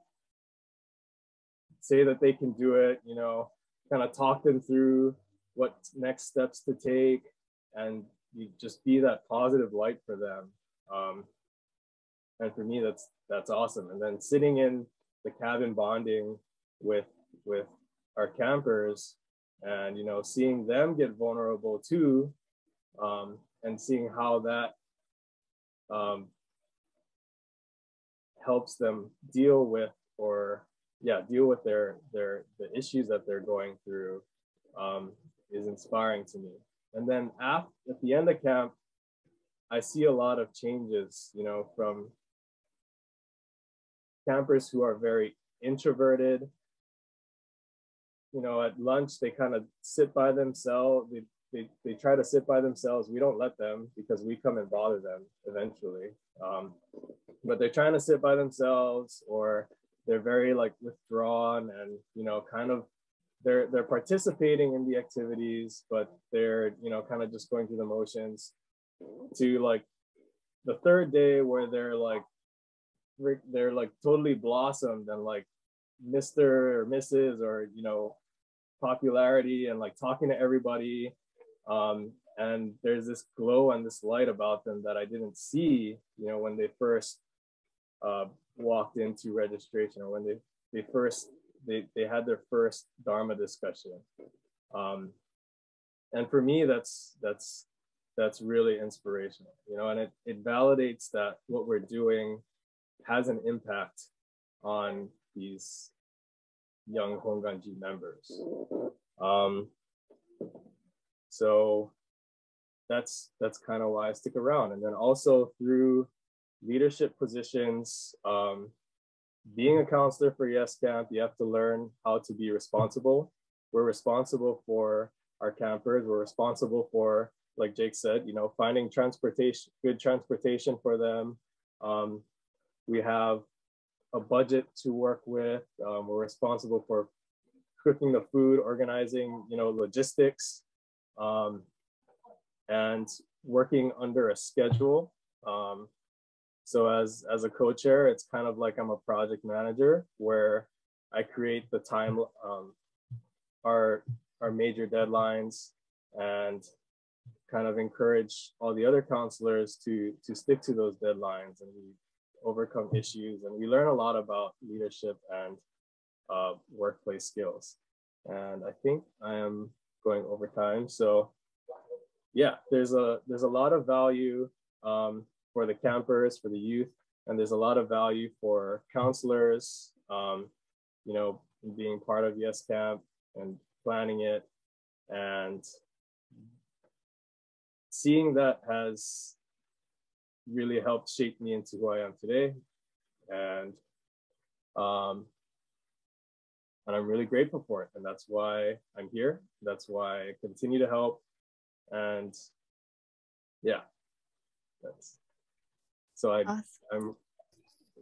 say that they can do it, you know, kind of talk them through what next steps to take, and you just be that positive light for them. And for me, that's awesome. And then sitting in the cabin bonding with our campers, and, you know, seeing them get vulnerable too, and seeing how that helps them deal with the issues that they're going through, is inspiring to me. And then at the end of camp, I see a lot of changes, you know, from campers who are very introverted. You know, at lunch, they kind of sit by themselves. They try to sit by themselves. We don't let them, because we come and bother them eventually. But they're trying to sit by themselves, or they're very like withdrawn, and, you know, kind of they're participating in the activities, but they're, you know, kind of just going through the motions, to like the third day where they're like totally blossomed, and like Mr. or Mrs. or, you know, popularity, and like talking to everybody. And there's this glow and this light about them that I didn't see, you know, when they first walked into registration, or when they had their first Dharma discussion. And for me, that's really inspirational, you know, and it validates that what we're doing has an impact on these young Hongwanji members. So that's kind of why I stick around. And then also through leadership positions, being a counselor for Yes Camp, you have to learn how to be responsible. We're responsible for our campers. We're responsible for, like Jake said, you know, finding good transportation for them. We have a budget to work with. We're responsible for cooking the food, organizing, you know, logistics, and working under a schedule. So as a co-chair, it's kind of like I'm a project manager, where I create the time, our major deadlines, and kind of encourage all the other counselors to stick to those deadlines, and we overcome issues, and we learn a lot about leadership and workplace skills. And I think I am going over time. So yeah, there's a lot of value for the campers, for the youth, and there's a lot of value for counselors, you know, being part of Yes Camp and planning it, and seeing that has really helped shape me into who I am today. And I'm really grateful for it. And that's why I'm here. That's why I continue to help. And yeah, that's, so I'm,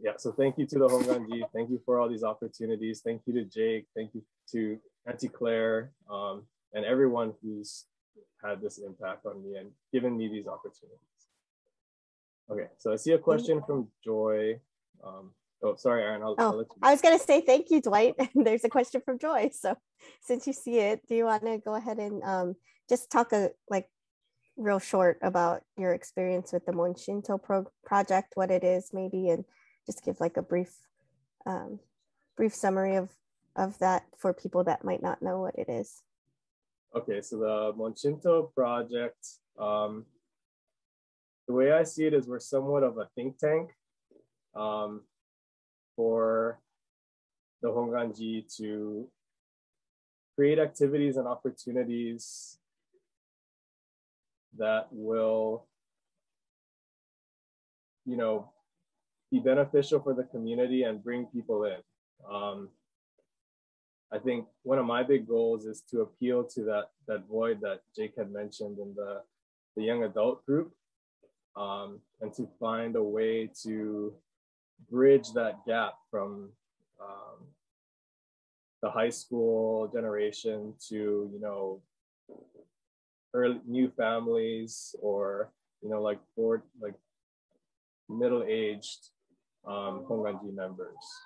yeah, so thank you to the Hongwanji. Thank you for all these opportunities. Thank you to Jake. Thank you to Auntie Claire, and everyone who's had this impact on me and given me these opportunities. Okay, so I see a question from Joy. Oh, sorry, Aaron, I'll let you. I was going to say thank you, Dwight. There's a question from Joy. So since you see it, do you want to go ahead and just talk real short about your experience with the Monshinto project, what it is maybe, and just give like a brief summary of that for people that might not know what it is. Okay, so the Monshinto project, the way I see it is we're somewhat of a think tank for the Hongwanji to create activities and opportunities that will, you know, be beneficial for the community and bring people in. I think one of my big goals is to appeal to that void that Jake had mentioned in the young adult group, and to find a way to bridge that gap from the high school generation to, you know, early new families, or, you know, like middle-aged Hongwanji members.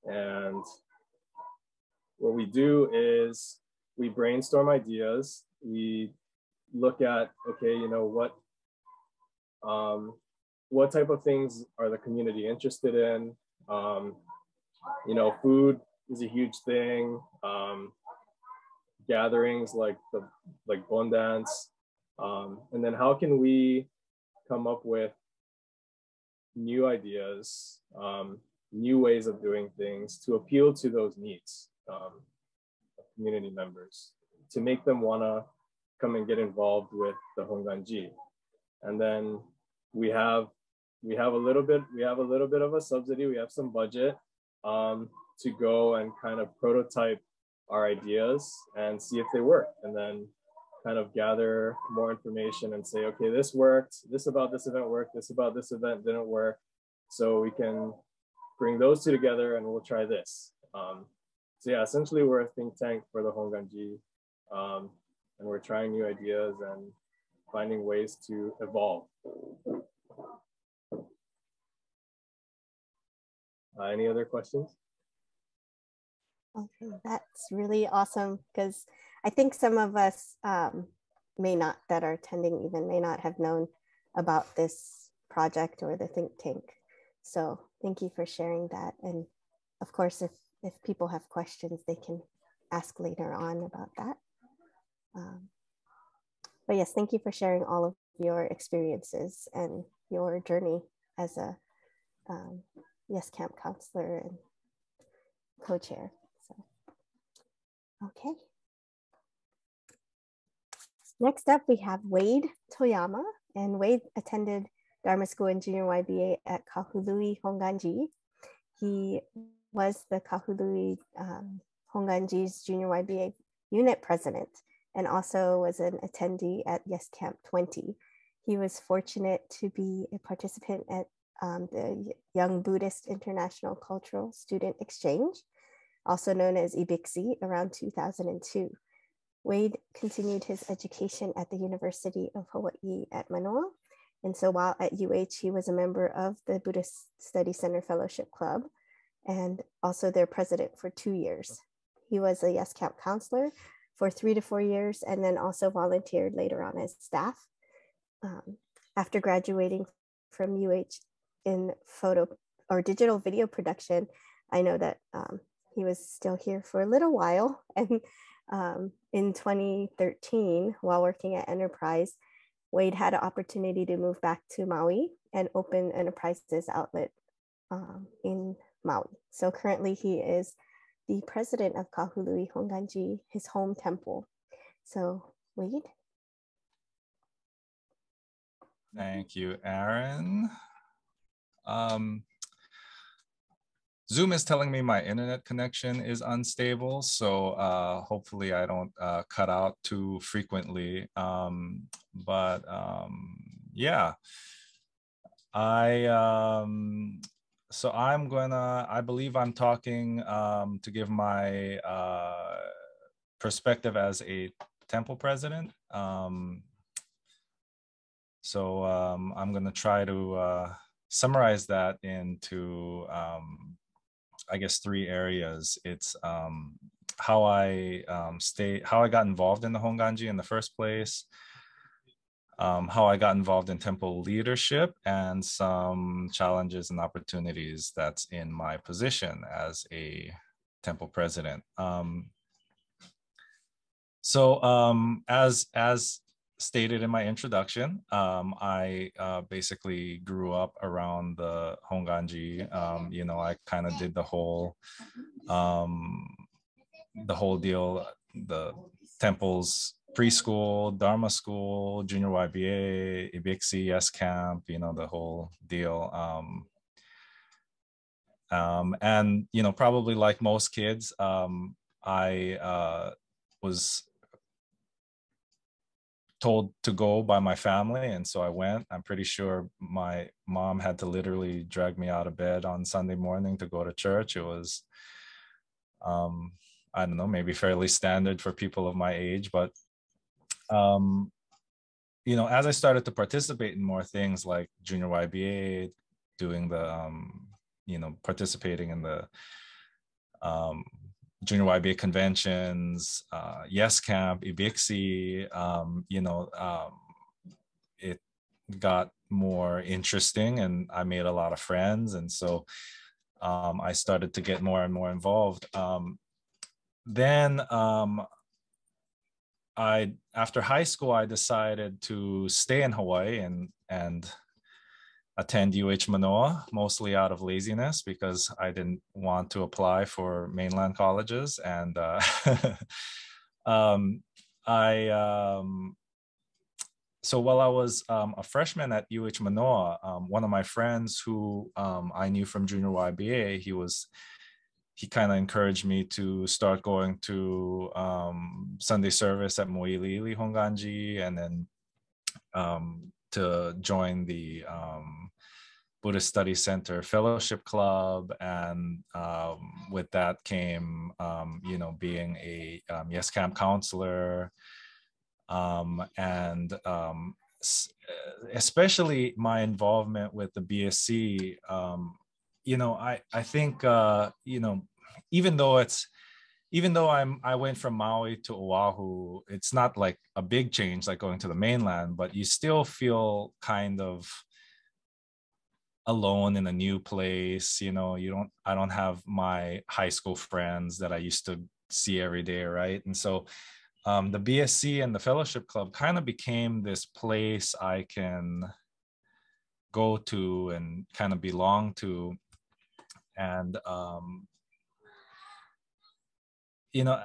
And what we do is we brainstorm ideas. We look at, okay, you know, what type of things are the community interested in? You know, food is a huge thing. Gatherings like bondance, and then how can we come up with new ideas, new ways of doing things to appeal to those needs of community members, to make them want to come and get involved with the Hongwanji. And then we have a little bit of a subsidy. We have some budget to go and kind of prototype our ideas and see if they work, and then kind of gather more information and say, okay, this worked, this about this event worked, this about this event didn't work, so we can bring those two together and we'll try this. So yeah, essentially we're a think tank for the Hongwanji, and we're trying new ideas and finding ways to evolve. Any other questions? Okay, that's really awesome, because I think some of us that are attending even may not have known about this project or the think tank. So thank you for sharing that. And of course, if people have questions, they can ask later on about that. But yes, thank you for sharing all of your experiences and your journey as a Yes Camp counselor and co-chair. So, okay. Next up, we have Wade Toyama, and Wade attended Dharma School and Junior YBA at Kahului Hongwanji. He was the Kahului Hongwanji's Junior YBA unit president, and also was an attendee at Yes Camp 20. He was fortunate to be a participant at the Young Buddhist International Cultural Student Exchange, also known as BSC, around 2002. Wade continued his education at the University of Hawaii at Manoa. And so while at UH, he was a member of the Buddhist Study Center Fellowship Club, and also their president for 2 years. He was a Yes Camp counselor for 3 to 4 years, and then also volunteered later on as staff. After graduating from UH in photo or digital video production, I know that he was still here for a little while. And in 2013, while working at Enterprise, Wade had an opportunity to move back to Maui and open enterprises outlet in Maui. So currently he is the president of Kahului Hongwanji, his home temple. So Wade. Thank you, Aaron. Zoom is telling me my internet connection is unstable, so hopefully I don't cut out too frequently. Yeah, so I believe I'm talking to give my perspective as a temple president. So I'm gonna try to summarize that into I guess 3 areas. It's how I got involved in the Hongwanji in the first place, how I got involved in temple leadership, and some challenges and opportunities that's in my position as a temple president. As stated in my introduction, I basically grew up around the Hongwanji. You know, I kind of did the whole deal, the temples, preschool, Dharma school, junior YBA, Ibixi, yes camp, you know, the whole deal. And, you know, probably like most kids, I was told to go by my family, and so I went. I'm pretty sure my mom had to literally drag me out of bed on Sunday morning to go to church. It was I don't know, maybe fairly standard for people of my age, but you know, as I started to participate in more things like junior YBA, doing the you know, participating in the junior YBA conventions, Yes Camp, Ibixi, you know, it got more interesting and I made a lot of friends. And so I started to get more and more involved. Then after high school, I decided to stay in Hawaii and attend UH Manoa, mostly out of laziness because I didn't want to apply for mainland colleges. And so while I was a freshman at UH Manoa, one of my friends who I knew from junior YBA, he kind of encouraged me to start going to Sunday service at Mo'iliili Hongwanji, and then to join the Buddhist Study Center Fellowship Club. And with that came, you know, being a Yes Camp counselor, and especially my involvement with the BSC. You know, I think, you know, even though I went from Maui to Oahu, it's not like a big change like going to the mainland, but you still feel kind of alone in a new place. You know, I don't have my high school friends that I used to see every day, right? And so the BSC and the Fellowship Club kind of became this place I can go to and kind of belong to. And you know,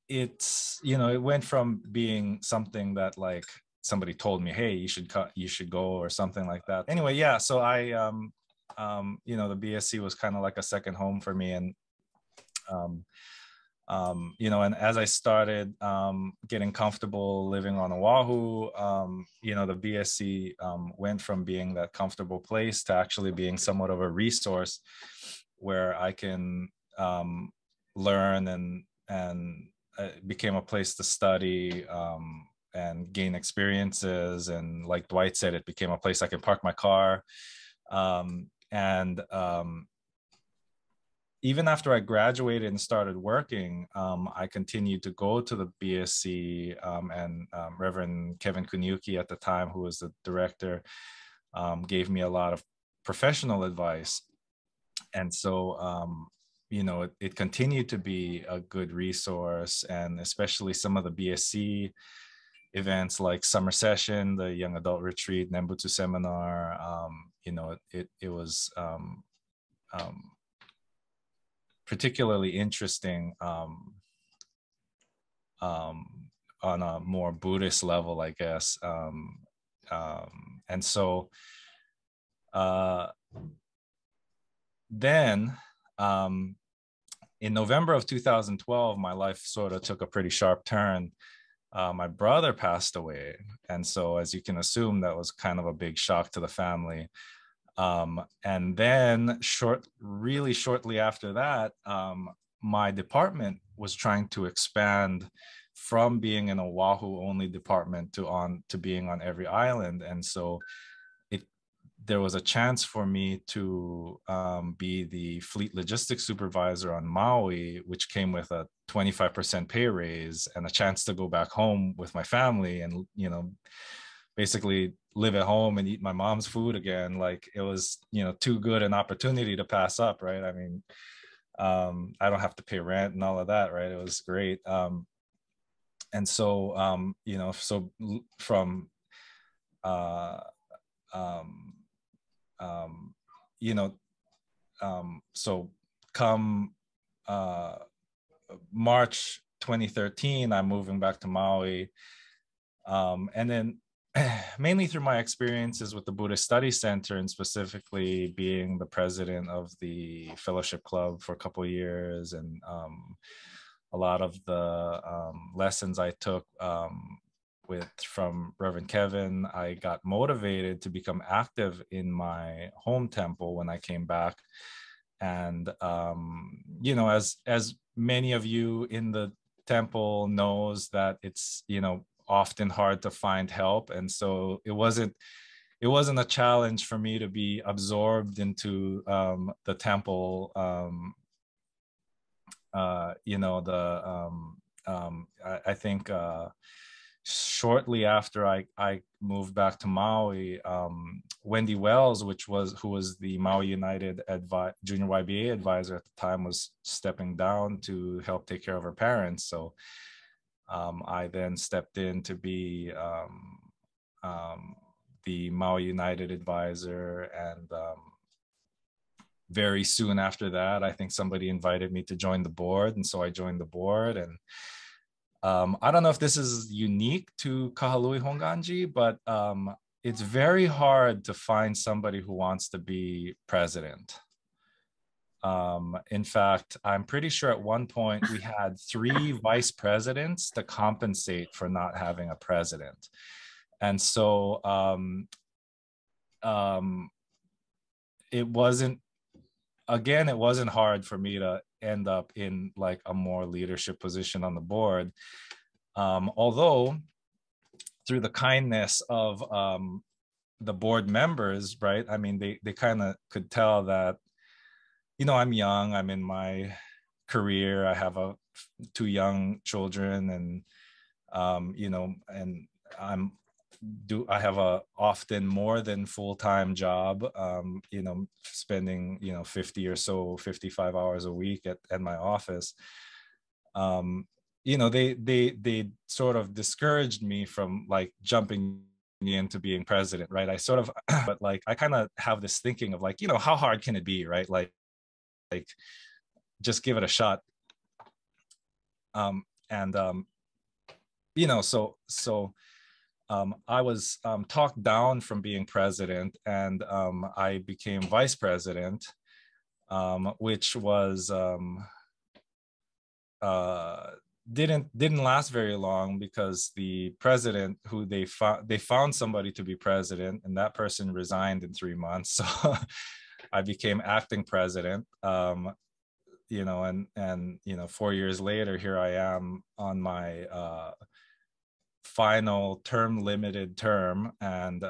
it's, you know, it went from being something that like somebody told me, hey, you should go, or something like that. Anyway, yeah, so I you know, the BSC was kind of like a second home for me. And you know, and as I started getting comfortable living on Oahu, you know, the BSC went from being that comfortable place to actually being somewhat of a resource where I can learn, and it became a place to study and gain experiences. And like Dwight said, it became a place I could park my car. Even after I graduated and started working, I continued to go to the BSC, and Reverend Kevin Kuniuki at the time, who was the director, gave me a lot of professional advice. And so, you know, it continued to be a good resource, and especially some of the BSC events like summer session, the young adult retreat, Nembutsu seminar. It was particularly interesting on a more Buddhist level, I guess. And so then in November of 2012, my life sort of took a pretty sharp turn. My brother passed away. And so, as you can assume, that was kind of a big shock to the family. And then really shortly after that, my department was trying to expand from being an Oahu only department to being on every island. And so there was a chance for me to be the fleet logistics supervisor on Maui, which came with a 25% pay raise and a chance to go back home with my family and, basically live at home and eat my mom's food again. Like, it was, too good an opportunity to pass up, right? I mean, I don't have to pay rent and all of that, right? It was great. And so, so from, so come March 2013, I'm moving back to Maui. And then mainly through my experiences with the Buddhist Study Center, and specifically being the president of the fellowship club for a couple of years, and a lot of the lessons I took from Reverend Kevin, I got motivated to become active in my home temple when I came back. And as many of you in the temple knows, that it's often hard to find help, and so it wasn't a challenge for me to be absorbed into the temple. I think shortly after I moved back to Maui, Wendy Wells, who was the Maui United Junior YBA advisor at the time, was stepping down to help take care of her parents. So I then stepped in to be the Maui United advisor, and very soon after that, I think somebody invited me to join the board, and so I joined the board. And I don't know if this is unique to Kahalui Hongwanji, but it's very hard to find somebody who wants to be president. In fact, I'm pretty sure at one point we had 3 vice presidents to compensate for not having a president. And so it wasn't hard for me to end up in like a more leadership position on the board. Although through the kindness of the board members, right? I mean, they kind of could tell that, I'm young, I'm in my career, I have 2 young children, and, and I have a often more than full-time job, spending, 55 hours a week at my office. They sort of discouraged me from like jumping into being president, right? But like, I kind of have this thinking of like, how hard can it be, right? Like just give it a shot. I was talked down from being president, and I became vice president, which was didn't last very long, because the president who they found somebody to be president, and that person resigned in 3 months. So I became acting president, and 4 years later, here I am on my final limited term. And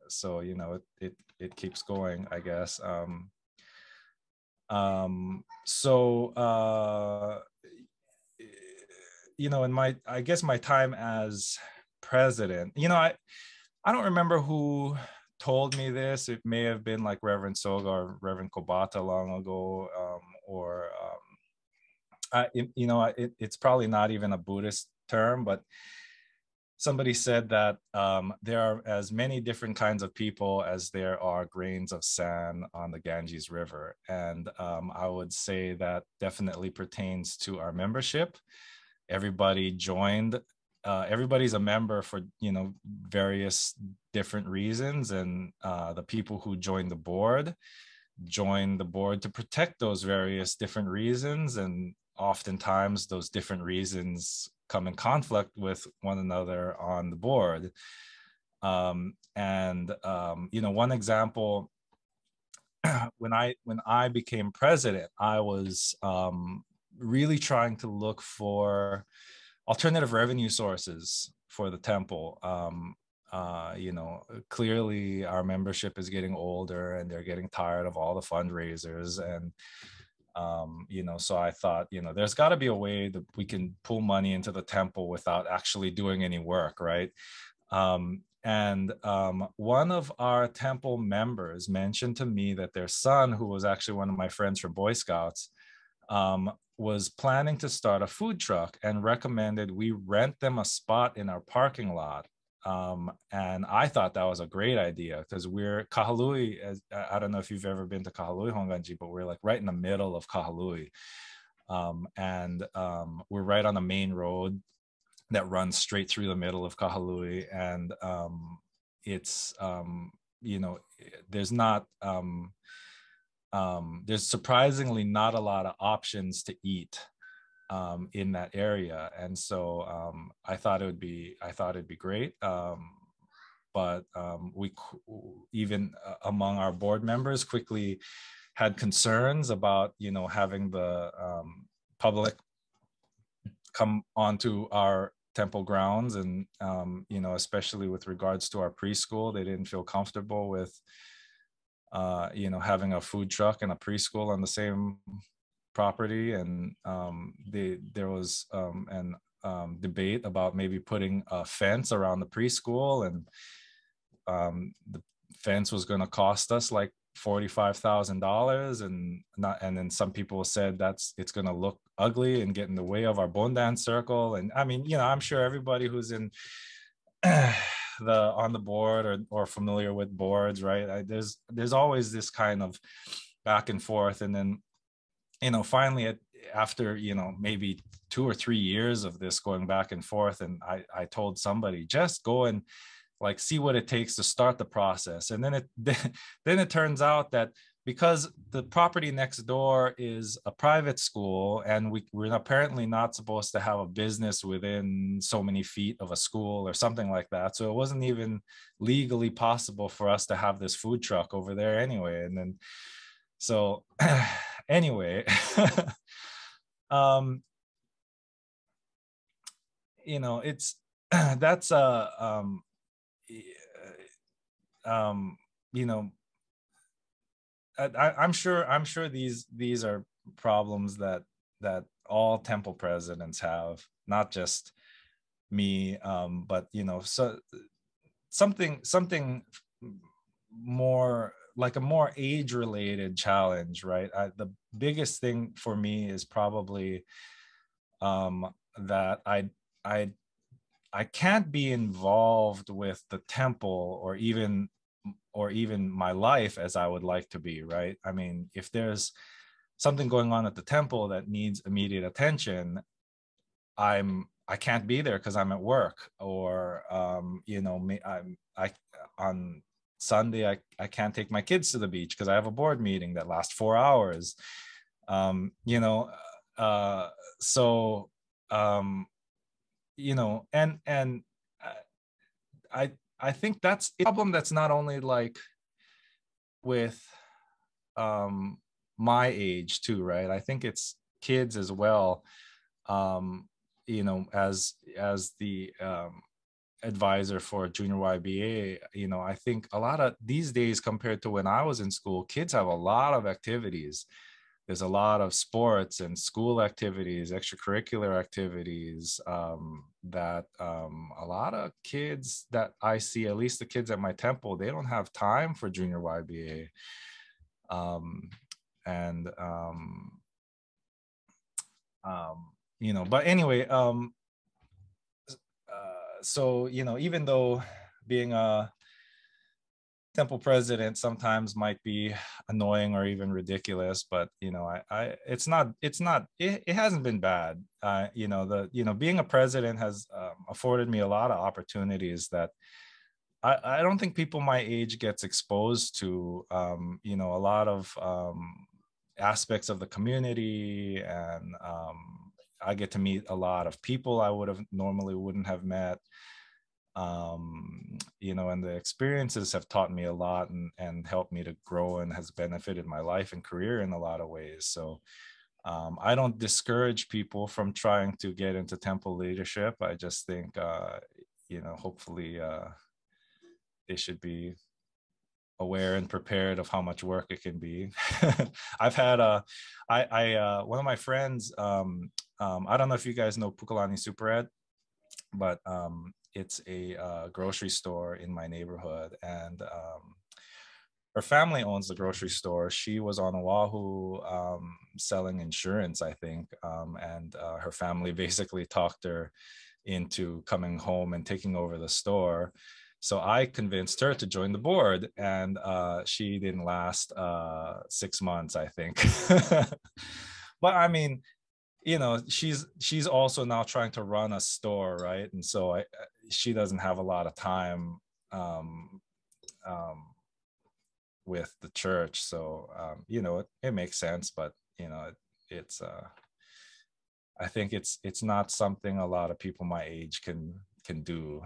so, it keeps going, I guess. In my time as president, I don't remember who told me this. It may have been like Reverend Soga or Reverend Kobata long ago, it's probably not even a Buddhist term, but somebody said that there are as many different kinds of people as there are grains of sand on the Ganges River. And I would say that definitely pertains to our membership. Everybody joined, everybody's a member for, you know, various different reasons. And the people who joined the board to protect those various different reasons. And oftentimes those different reasons come in conflict with one another on the board. You know, one example, when I became president, I was really trying to look for alternative revenue sources for the temple. You know, clearly our membership is getting older and they're getting tired of all the fundraisers. And you know, so I thought, you know, there's got to be a way that we can pull money into the temple without actually doing any work, right? One of our temple members mentioned to me that their son, who was actually one of my friends from Boy Scouts, was planning to start a food truck and recommended we rent them a spot in our parking lot. And I thought that was a great idea because we're Kahului, I don't know if you've ever been to Kahului, Hongwanji, but we're like right in the middle of Kahului. We're right on the main road that runs straight through the middle of Kahului. And it's, you know, there's surprisingly not a lot of options to eat in that area. And so I thought it'd be great. But we even among our board members quickly had concerns about, you know, having the public come onto our temple grounds. And, you know, especially with regards to our preschool, they didn't feel comfortable with, you know, having a food truck and a preschool on the same property. And there was an debate about maybe putting a fence around the preschool, and the fence was going to cost us like $45,000, and then some people said it's going to look ugly and get in the way of our Bondan circle. And I mean, you know, I'm sure everybody who's in on the board or familiar with boards, right? There's always this kind of back and forth. And then, you know, finally after, you know, maybe 2 or 3 years of this going back and forth, and I told somebody, just go and like see what it takes to start the process. And then it turns out that because the property next door is a private school, and we're apparently not supposed to have a business within so many feet of a school or something like that. So it wasn't even legally possible for us to have this food truck over there anyway. And then, so anyway, you know, it's, that's you know, I'm sure these are problems that all temple presidents have, not just me, but, you know, so something more like a more age-related challenge, right? The biggest thing for me is probably that I can't be involved with the temple or even my life as I would like to be, right? I mean, if there's something going on at the temple that needs immediate attention, I can't be there because I'm at work, or you know, I on Sunday I can't take my kids to the beach because I have a board meeting that lasts 4 hours. You know, so you know, and I think that's a problem that's not only like with my age too, right? I think it's kids as well. You know, as the advisor for junior YBA, you know, I think a lot of these days compared to when I was in school, kids have a lot of activities. There's a lot of sports and school activities, extracurricular activities that a lot of kids that I see, at least the kids at my temple, they don't have time for junior YBA. You know, but anyway, so, even though being a temple president sometimes might be annoying or even ridiculous, but it hasn't been bad. Being a president has afforded me a lot of opportunities that I don't think people my age gets exposed to. A lot of aspects of the community, and I get to meet a lot of people I wouldn't have met. And the experiences have taught me a lot and helped me to grow, and has benefited my life and career in a lot of ways. So I don't discourage people from trying to get into temple leadership. I just think, hopefully they should be aware and prepared of how much work it can be. I've had one of my friends, I don't know if you guys know Pukalani Supered, but it's a grocery store in my neighborhood, and her family owns the grocery store. She was on Oahu selling insurance, I think, and her family basically talked her into coming home and taking over the store. So I convinced her to join the board, and she didn't last 6 months, I think. But I mean, she's also now trying to run a store, right? And so she doesn't have a lot of time with the church. So it makes sense, but it's I think it's not something a lot of people my age can do.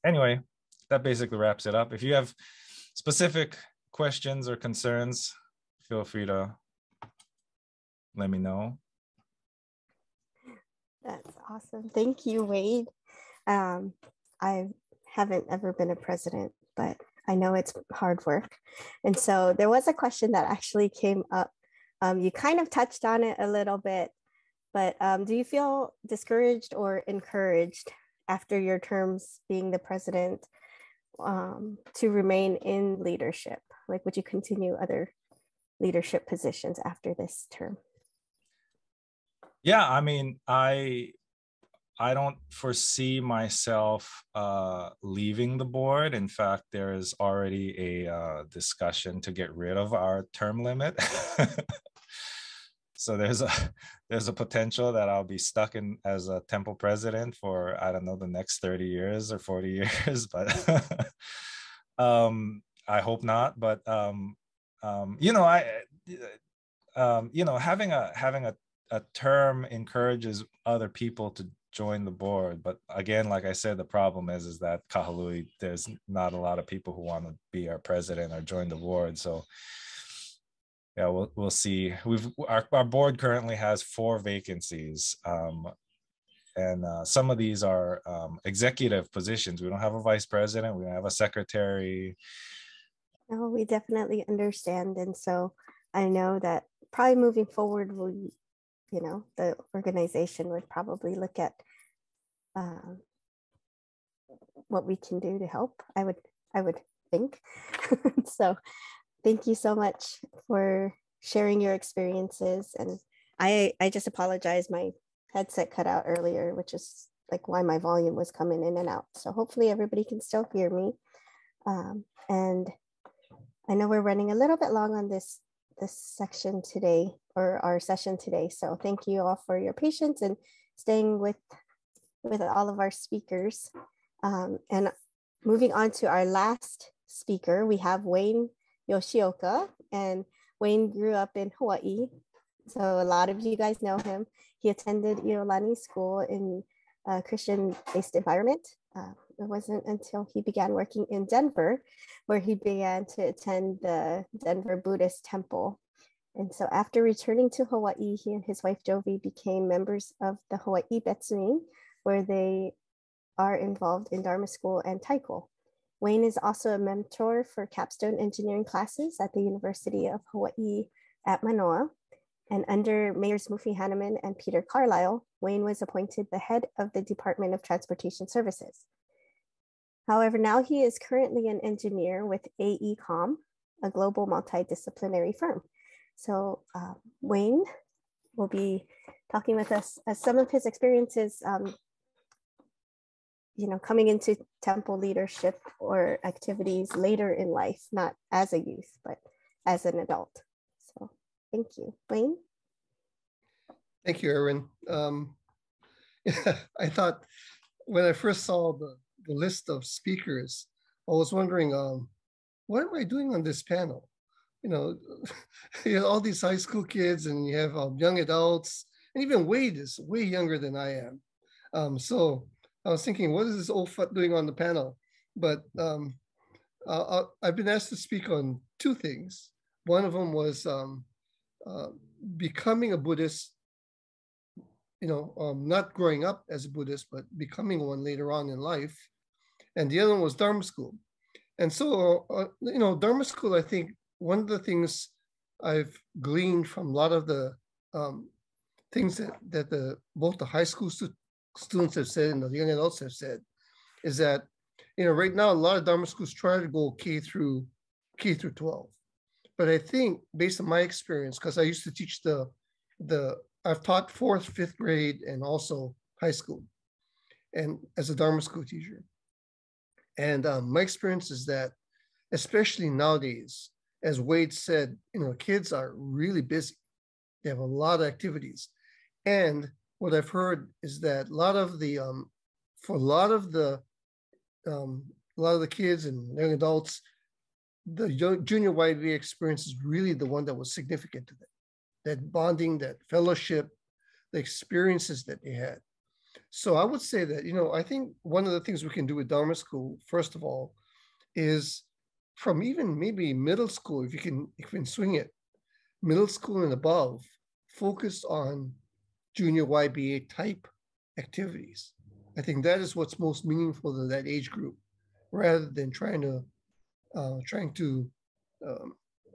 Anyway, that basically wraps it up. If you have specific questions or concerns, feel free to let me know. That's awesome. Thank you, Wade. I haven't ever been a president, but I know it's hard work. And so there was a question that actually came up. You kind of touched on it a little bit, but do you feel discouraged or encouraged after your terms being the president to remain in leadership? Like, would you continue other leadership positions after this term? Yeah, I mean, I don't foresee myself leaving the board. In fact, there is already a discussion to get rid of our term limit. So there's a potential that I'll be stuck in as a temple president for, I don't know, the next 30 years or 40 years, but I hope not. But having a term encourages other people to join the board. But again, like I said, the problem is that Kahului, there's not a lot of people who want to be our president or join the board. So yeah, we'll see. Our board currently has 4 vacancies, and some of these are executive positions. We don't have a vice president. We don't have a secretary. No, we definitely understand, and so I know that probably moving forward, the organization would probably look at what we can do to help. I would think. So thank you so much for sharing your experiences. And I just apologize. My headset cut out earlier, which is like why my volume was coming in and out. So hopefully everybody can still hear me. And I know we're running a little bit long on this section today, or our session today. So thank you all for your patience and staying with all of our speakers. And moving on to our last speaker, we have Wayne Yoshioka, and Wayne grew up in Hawaii. So a lot of you guys know him. He attended Iolani School in a Christian-based environment. It wasn't until he began working in Denver where he began to attend the Denver Buddhist Temple. And so after returning to Hawaii, he and his wife Jovi became members of the Hawaii Betsuin, where they are involved in Dharma School and Taiko. Wayne is also a mentor for capstone engineering classes at the University of Hawaii at Manoa. And under Mayors Mufi Hanneman and Peter Carlisle, Wayne was appointed the head of the Department of Transportation Services. However, now he is currently an engineer with AECOM, a global multidisciplinary firm. So Wayne will be talking with us as some of his experiences coming into temple leadership or activities later in life, not as a youth, but as an adult. So thank you. Blaine? Thank you, Erin. I thought when I first saw the list of speakers, I was wondering, what am I doing on this panel? You have all these high school kids and you have young adults, and even Wade is way younger than I am. So I was thinking, what is this old futt doing on the panel? But I've been asked to speak on two things. One of them was becoming a Buddhist, not growing up as a Buddhist, but becoming one later on in life. And the other one was Dharma school. And so, Dharma school, I think one of the things I've gleaned from a lot of the things that both the high school students have said and the young adults have said is that, right now, a lot of Dharma schools try to go K through 12. But I think based on my experience, because I used to teach I've taught 4th, 5th grade and also high school and as a Dharma school teacher. And my experience is that, especially nowadays, as Wade said, kids are really busy. They have a lot of activities. And what I've heard is that a lot of the kids and young adults, the junior YBA experience is really the one that was significant to them. That bonding, that fellowship, the experiences that they had. So I would say that, I think one of the things we can do with Dharma school, first of all, is from even maybe middle school, if you can swing it, middle school and above, focus on junior YBA type activities. I think that is what's most meaningful to that age group, rather than trying to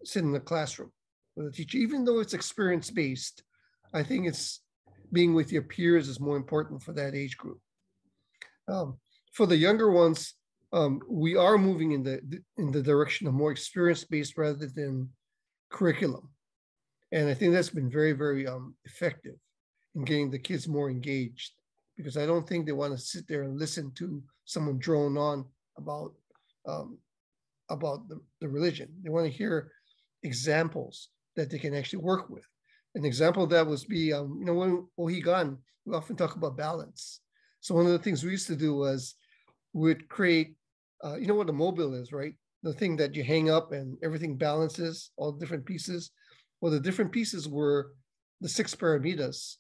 sit in the classroom with a teacher. Even though it's experience-based, I think it's being with your peers is more important for that age group. For the younger ones, we are moving in the direction of more experience-based rather than curriculum. And I think that's been very, very effective in getting the kids more engaged, because I don't think they want to sit there and listen to someone drone on about the religion. They want to hear examples that they can actually work with. An example of that was when Ohigan, we often talk about balance. So one of the things we used to do was we'd create, what a mobile is, right? The thing that you hang up and everything balances, all different pieces. Well, the different pieces were the 6 paramitas,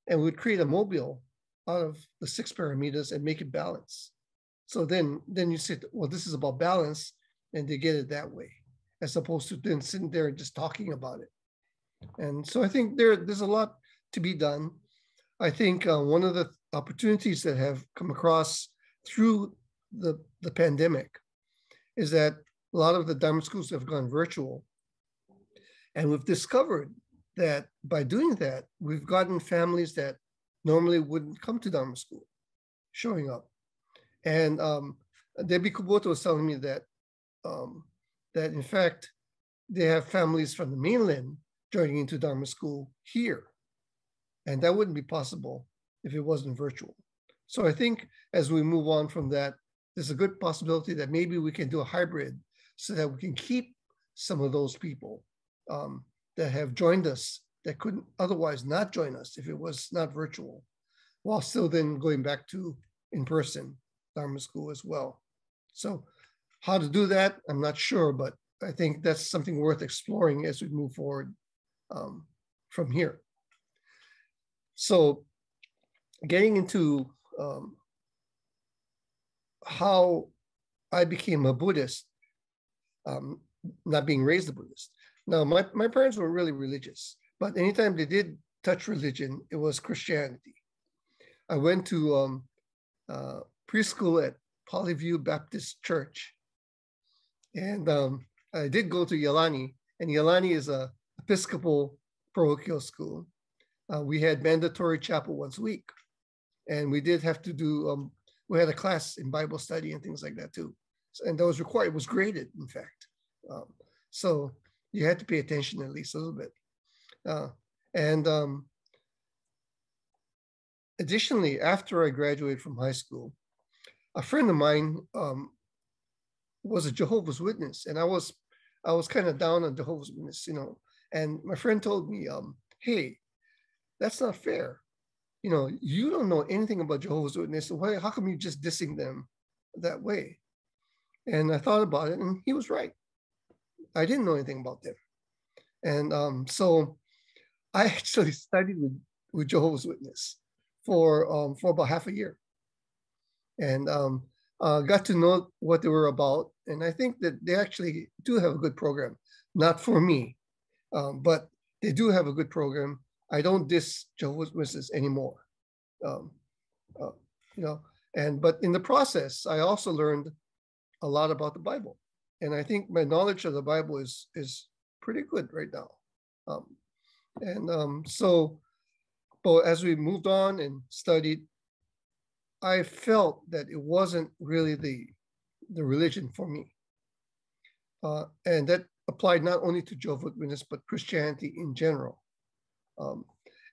and we'd create a mobile out of the 6 paramitas and make it balance. So then you say, well, this is about balance, and they get it that way, as opposed to then sitting there and just talking about it. And so I think there's a lot to be done. I think one of the opportunities that have come across through the pandemic is that a lot of the Dharma schools have gone virtual. And we've discovered that by doing that, we've gotten families that normally wouldn't come to Dharma school showing up. And Debbie Kubota was telling me that in fact, they have families from the mainland joining into Dharma school here. And that wouldn't be possible if it wasn't virtual. So I think as we move on from that, there's a good possibility that maybe we can do a hybrid so that we can keep some of those people that have joined us that couldn't otherwise not join us if it was not virtual, while still then going back to in-person Dharma school as well. So how to do that, I'm not sure, but I think that's something worth exploring as we move forward from here. So getting into how I became a Buddhist, not being raised a Buddhist. Now, my parents were really religious, but anytime they did touch religion, it was Christianity. I went to preschool at Polyview Baptist Church, and I did go to Yalani, and Yalani is a Episcopal parochial school. We had mandatory chapel once a week, and we did have to do, we had a class in Bible study and things like that too. And that was required, it was graded, in fact. So you had to pay attention at least a little bit. Additionally, after I graduated from high school, a friend of mine was a Jehovah's Witness, and I was kind of down on Jehovah's Witness, you know. And my friend told me, hey, that's not fair. You know, you don't know anything about Jehovah's Witness. Why? How come you just dissing them that way? And I thought about it, and he was right. I didn't know anything about them, and so I actually studied with Jehovah's Witness for about half a year, and got to know what they were about. And I think that they actually do have a good program. Not for me, but they do have a good program. I don't diss Jehovah's Witnesses anymore, you know. But in the process, I also learned a lot about the Bible, and I think my knowledge of the Bible is pretty good right now. So, but as we moved on and studied, I felt that it wasn't really the religion for me, and that applied not only to Jehovah's Witness but Christianity in general.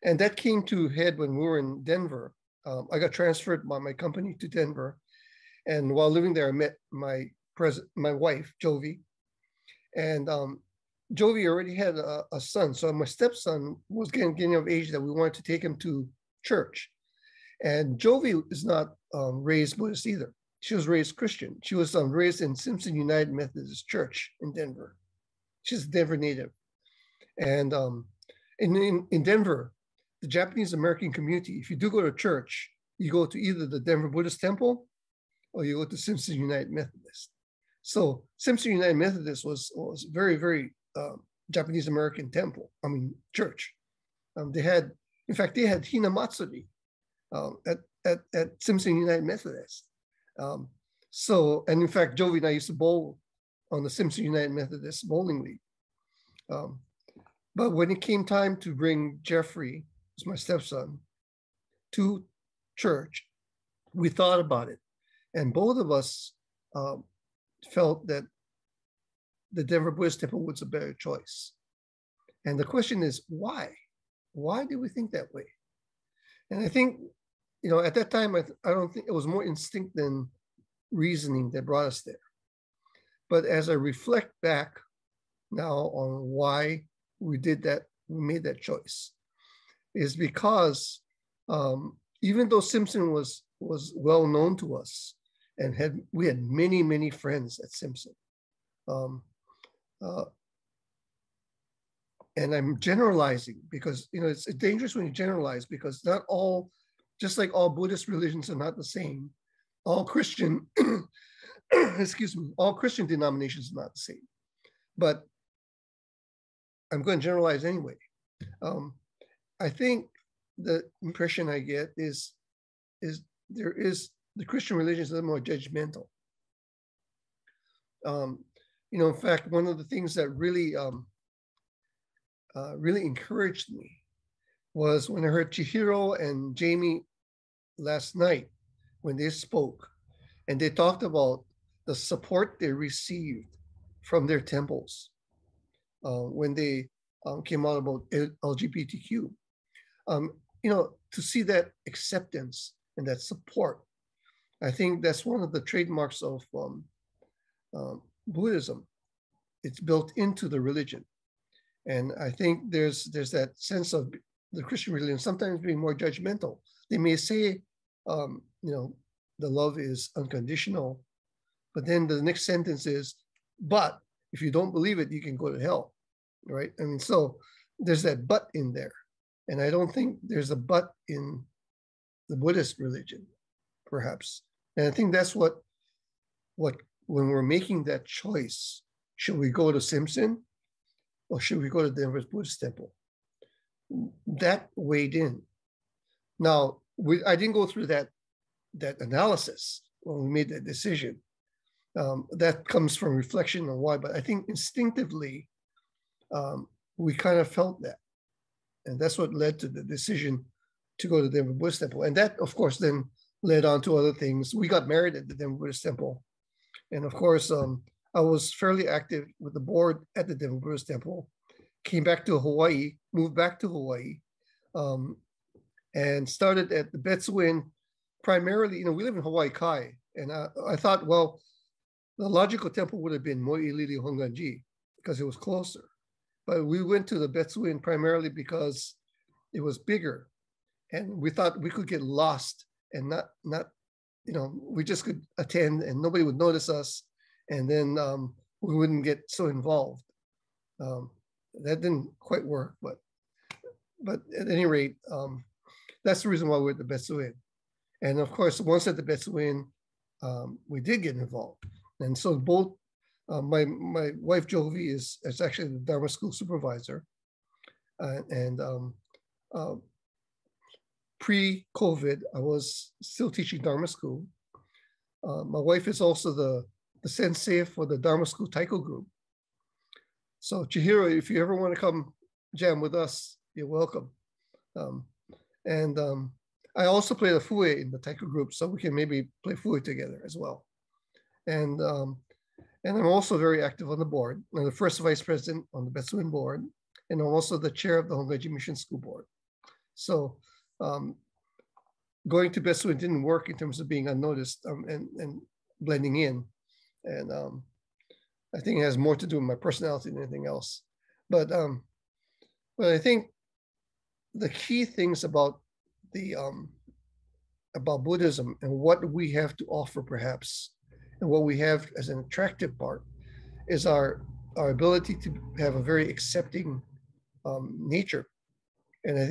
And that came to head when we were in Denver. I got transferred by my company to Denver, and while living there, I met my wife, Jovi, and Jovi already had a son. So my stepson was getting of age that we wanted to take him to church. And Jovi is not raised Buddhist either. She was raised Christian. She was raised in Simpson United Methodist Church in Denver. She's a Denver native. And in Denver, the Japanese American community, if you do go to church, you go to either the Denver Buddhist Temple or you go to Simpson United Methodist. So Simpson United Methodist was very, very Japanese American church. They had Hinamatsuri at Simpson United Methodist. And in fact, Jovi and I used to bowl on the Simpson United Methodist bowling league. But when it came time to bring Jeffrey, who's my stepson, to church, we thought about it. And both of us felt that the Denver Buddhist Temple was a better choice. And the question is, why? Why did we think that way? And I think, you know, at that time, I don't think it was more instinct than reasoning that brought us there. But as I reflect back now on why we did that, we made that choice, is because even though Simpson was well known to us, and we had many, many friends at Simpson. And I'm generalizing because, you know, it's dangerous when you generalize, because not all, just like all Buddhist religions are not the same, all Christian, all Christian denominations are not the same. But I'm going to generalize anyway. I think the impression I get is the Christian religion is a little more judgmental. You know, in fact, one of the things that really encouraged me was when I heard Chihiro and Jamie last night when they spoke, and they talked about the support they received from their temples when they came out about LGBTQ. You know, to see that acceptance and that support, I think that's one of the trademarks of Buddhism. It's built into the religion. And I think there's that sense of the Christian religion sometimes being more judgmental. They may say, you know, the love is unconditional, but then the next sentence is, but if you don't believe it, you can go to hell, right? I mean, so there's that but in there. And I don't think there's a but in the Buddhist religion, perhaps. And I think that's what when we're making that choice, should we go to Simpson or should we go to Denver's Buddhist Temple? That weighed in. Now, I didn't go through that analysis when we made that decision. That comes from reflection on why, but I think instinctively, we kind of felt that. And that's what led to the decision to go to the Denver Buddhist Temple. And that, of course, then led on to other things. We got married at the Denver Buddhist Temple. And of course, I was fairly active with the board at the Denver Buddhist Temple, came back to Hawaii, moved back to Hawaii, and started at the Betsuin, primarily, you know, we live in Hawaii Kai, And I thought, well, the logical temple would have been Mo'ilili Hongwanji because it was closer. But we went to the Betsuin primarily because it was bigger. And we thought we could get lost and not we just could attend and nobody would notice us. And then we wouldn't get so involved. That didn't quite work, but at any rate, that's the reason why we're at the Betsuin. And of course, once at the Betsuin, we did get involved. And so both my wife Jovi is actually the Dharma school supervisor, and pre-COVID, I was still teaching Dharma school. My wife is also the sensei for the Dharma school Taiko group. So Chihiro, if you ever want to come jam with us, you're welcome. I also play the fue in the Taiko group, so we can maybe play fue together as well. And I'm also very active on the board. I'm the first vice president on the Betsuin board, and I'm also the chair of the Hongwanji Mission School Board. So going to Betsuin didn't work in terms of being unnoticed and blending in. And I think it has more to do with my personality than anything else. But I think the key things about Buddhism and what we have to offer, perhaps, and what we have as an attractive part is our ability to have a very accepting nature. And I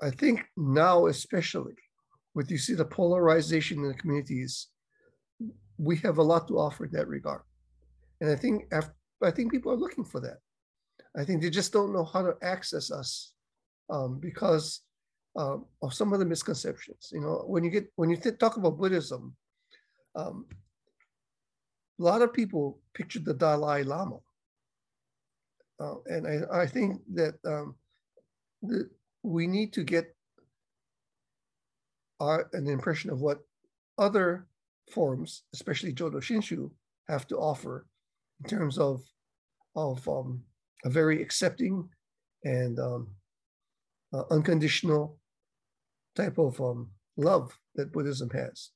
think now, especially with you see the polarization in the communities, we have a lot to offer in that regard. And I think people are looking for that. I think they just don't know how to access us because of some of the misconceptions. When you talk about Buddhism, a lot of people picture the Dalai Lama, and I think that we need to get an impression of what other forms, especially Jodo Shinshu, have to offer in terms of a very accepting and unconditional type of love that Buddhism has.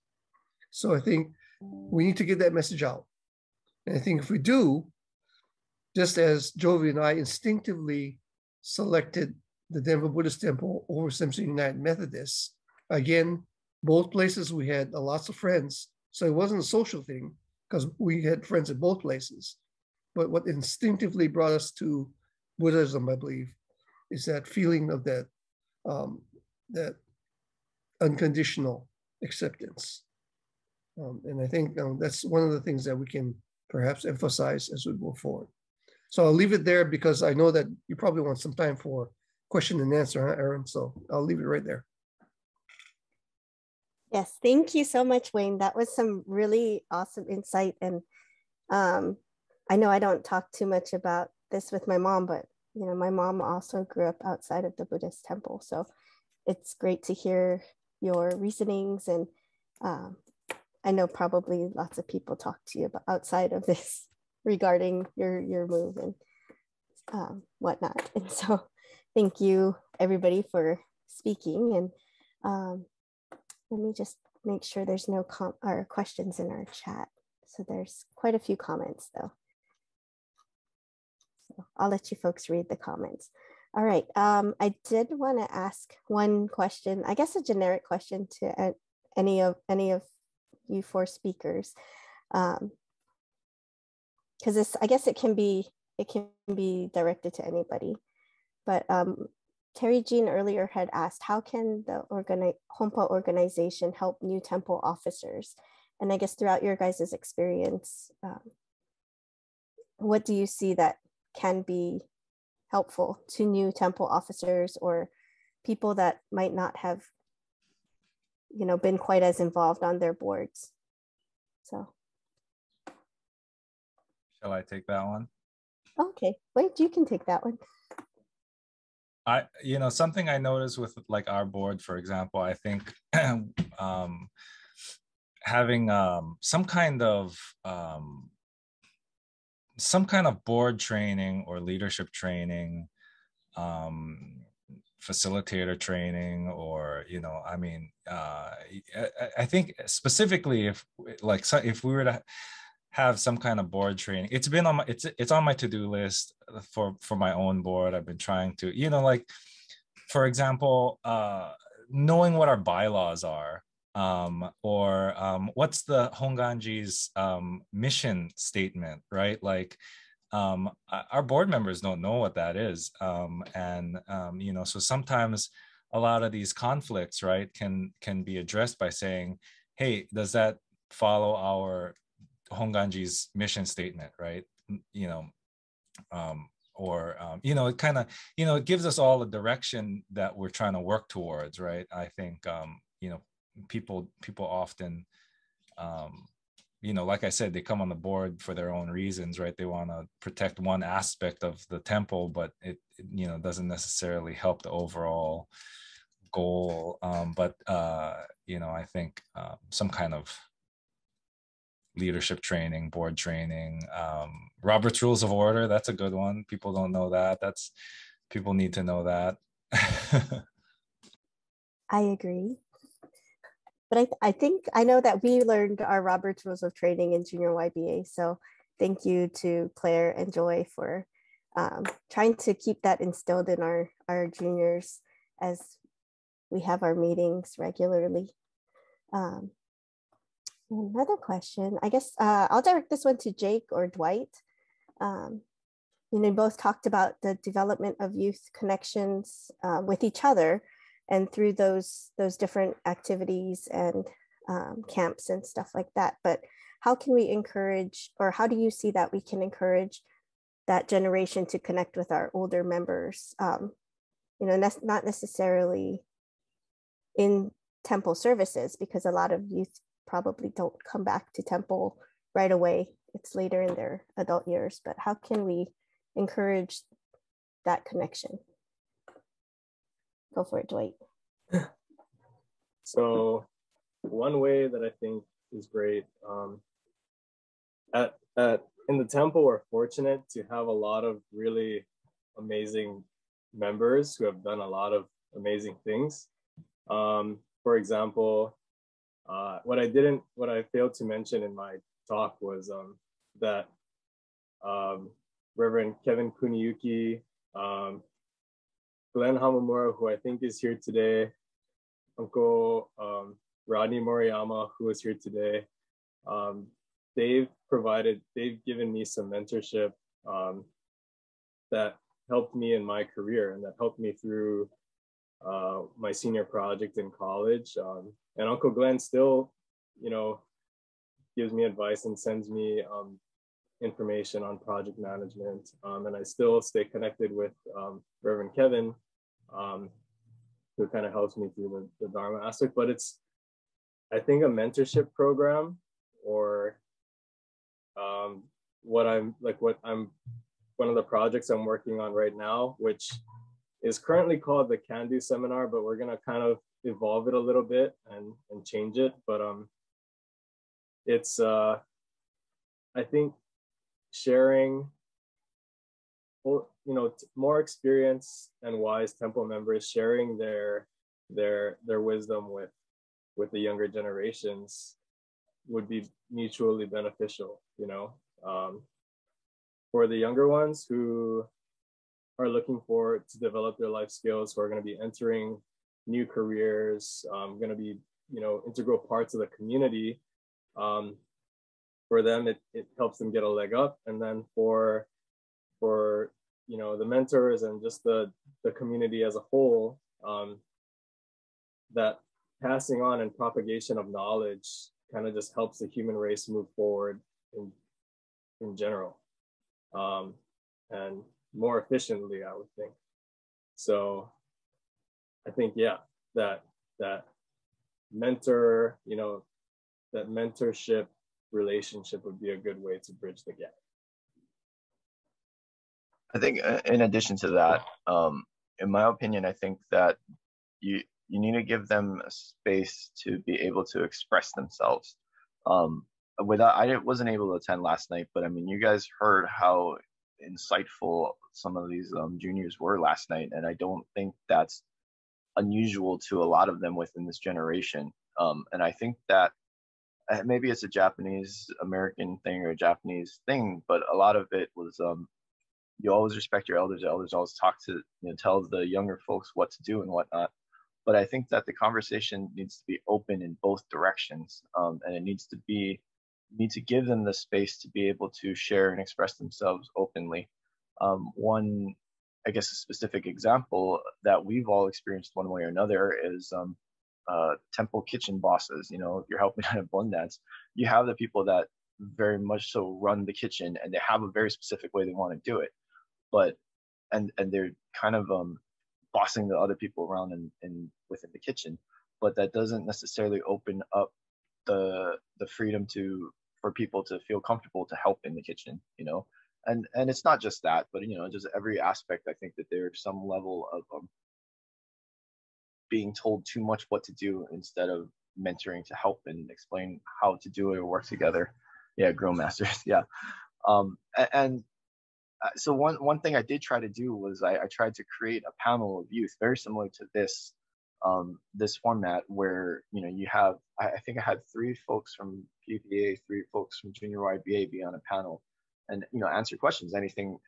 So I think we need to get that message out. And I think if we do, just as Jovi and I instinctively selected the Denver Buddhist Temple over Simpson United Methodists, again, both places we had lots of friends. So it wasn't a social thing because we had friends at both places. But what instinctively brought us to Buddhism, I believe, is that feeling of that unconditional acceptance. And I think that's one of the things that we can perhaps emphasize as we move forward. So I'll leave it there because I know that you probably want some time for question and answer, huh, Aaron? So I'll leave it right there. Yes, thank you so much, Wayne. That was some really awesome insight. And I know I don't talk too much about this with my mom, but my mom also grew up outside of the Buddhist temple. So it's great to hear your reasonings. And I know probably lots of people talk to you about outside of this regarding your move and whatnot. And so thank you everybody for speaking. And let me just make sure there's no questions in our chat. So there's quite a few comments though. So I'll let you folks read the comments. All right, I did want to ask one question, I guess a generic question to any of you four speakers. Because I guess it can be directed to anybody. But Terry Jean earlier had asked, how can the Honpa organization help new temple officers? And I guess throughout your guys' experience, what do you see that can be helpful to new temple officers or people that might not have, been quite as involved on their boards? So. Shall I take that one? Okay, wait, you can take that one. Something I noticed with like our board, for example, I think having some kind of board training or leadership training facilitator training, or, you know, I mean, I think specifically if like, so if we were to have some kind of board training, it's been on my, it's on my to-do list for my own board. I've been trying to, you know, like, for example, knowing what our bylaws are, or what's the Hongwanji's mission statement, right? Like, our board members don't know what that is, and you know, so sometimes a lot of these conflicts, right, can be addressed by saying, hey, does that follow our Hongwanji's mission statement, right? You know, or you know, it kind of, you know, it gives us all a direction that we're trying to work towards, right? I think you know, people often, you know, like I said, they come on the board for their own reasons, right? They want to protect one aspect of the temple, but it, you know, doesn't necessarily help the overall goal. But you know, I think some kind of leadership training, board training, Robert's Rules of Order, that's a good one. People don't know that. That's, people need to know that. I agree. But I think I know that we learned our Robert's Rules of Training in junior YBA. So thank you to Claire and Joy for trying to keep that instilled in our juniors as we have our meetings regularly. Another question, I guess I'll direct this one to Jake or Dwight. You know, both talked about the development of youth connections with each other, and through those different activities and camps and stuff like that. But how can we encourage, or how do you see that we can encourage that generation to connect with our older members? You know, not necessarily in temple services, because a lot of youth probably don't come back to temple right away. It's later in their adult years, but how can we encourage that connection? Go for it, Dwight. So one way that I think is great, in the temple, we're fortunate to have a lot of really amazing members who have done a lot of amazing things. For example, what I failed to mention in my talk was that Reverend Kevin Kuniyuki, Glenn Hamamura, who I think is here today, Uncle Rodney Moriyama, who is here today, they've given me some mentorship that helped me in my career and that helped me through my senior project in college. And Uncle Glenn still, you know, gives me advice and sends me information on project management. And I still stay connected with Reverend Kevin, who kind of helps me through the Dharma aspect. But it's, I think, a mentorship program, or one of the projects I'm working on right now, which is currently called the Can Do Seminar, but we're gonna kind of evolve it a little bit and change it. But it's I think sharing, you know, more experienced and wise temple members sharing their wisdom with the younger generations would be mutually beneficial, you know. For the younger ones who are looking to develop their life skills, who are going to be entering new careers, going to be, you know, integral parts of the community, for them it helps them get a leg up. And then for you know, the mentors and just the community as a whole, that passing on and propagation of knowledge kind of just helps the human race move forward in general, and more efficiently, I would think. So I think, yeah, that mentor, you know, that mentorship relationship would be a good way to bridge the gap. I think in addition to that, in my opinion, I think that you need to give them a space to be able to express themselves. I wasn't able to attend last night, but I mean, you guys heard how insightful some of these juniors were last night, and I don't think that's unusual to a lot of them within this generation. And I think that maybe it's a Japanese American thing or a Japanese thing, but a lot of it was you always respect your elders. Elders always talk to, tell the younger folks what to do and whatnot. But I think that the conversation needs to be open in both directions, and it needs to be, you need to give them the space to be able to share and express themselves openly. One, I guess, a specific example that we've all experienced one way or another is temple kitchen bosses. You're helping at a Bon dance. You have the people that very much so run the kitchen, and they have a very specific way they want to do it. But and they're kind of bossing the other people around in within the kitchen, but that doesn't necessarily open up the freedom for people to feel comfortable to help in the kitchen, and it's not just that, but just every aspect. I think that there's some level of being told too much what to do instead of mentoring to help and explain how to do it or work together. Yeah, grill masters. Yeah. So one thing I did try to do was I tried to create a panel of youth very similar to this format where you have, I think I had 3 folks from PBA, 3 folks from junior YBA be on a panel and answer questions, anything,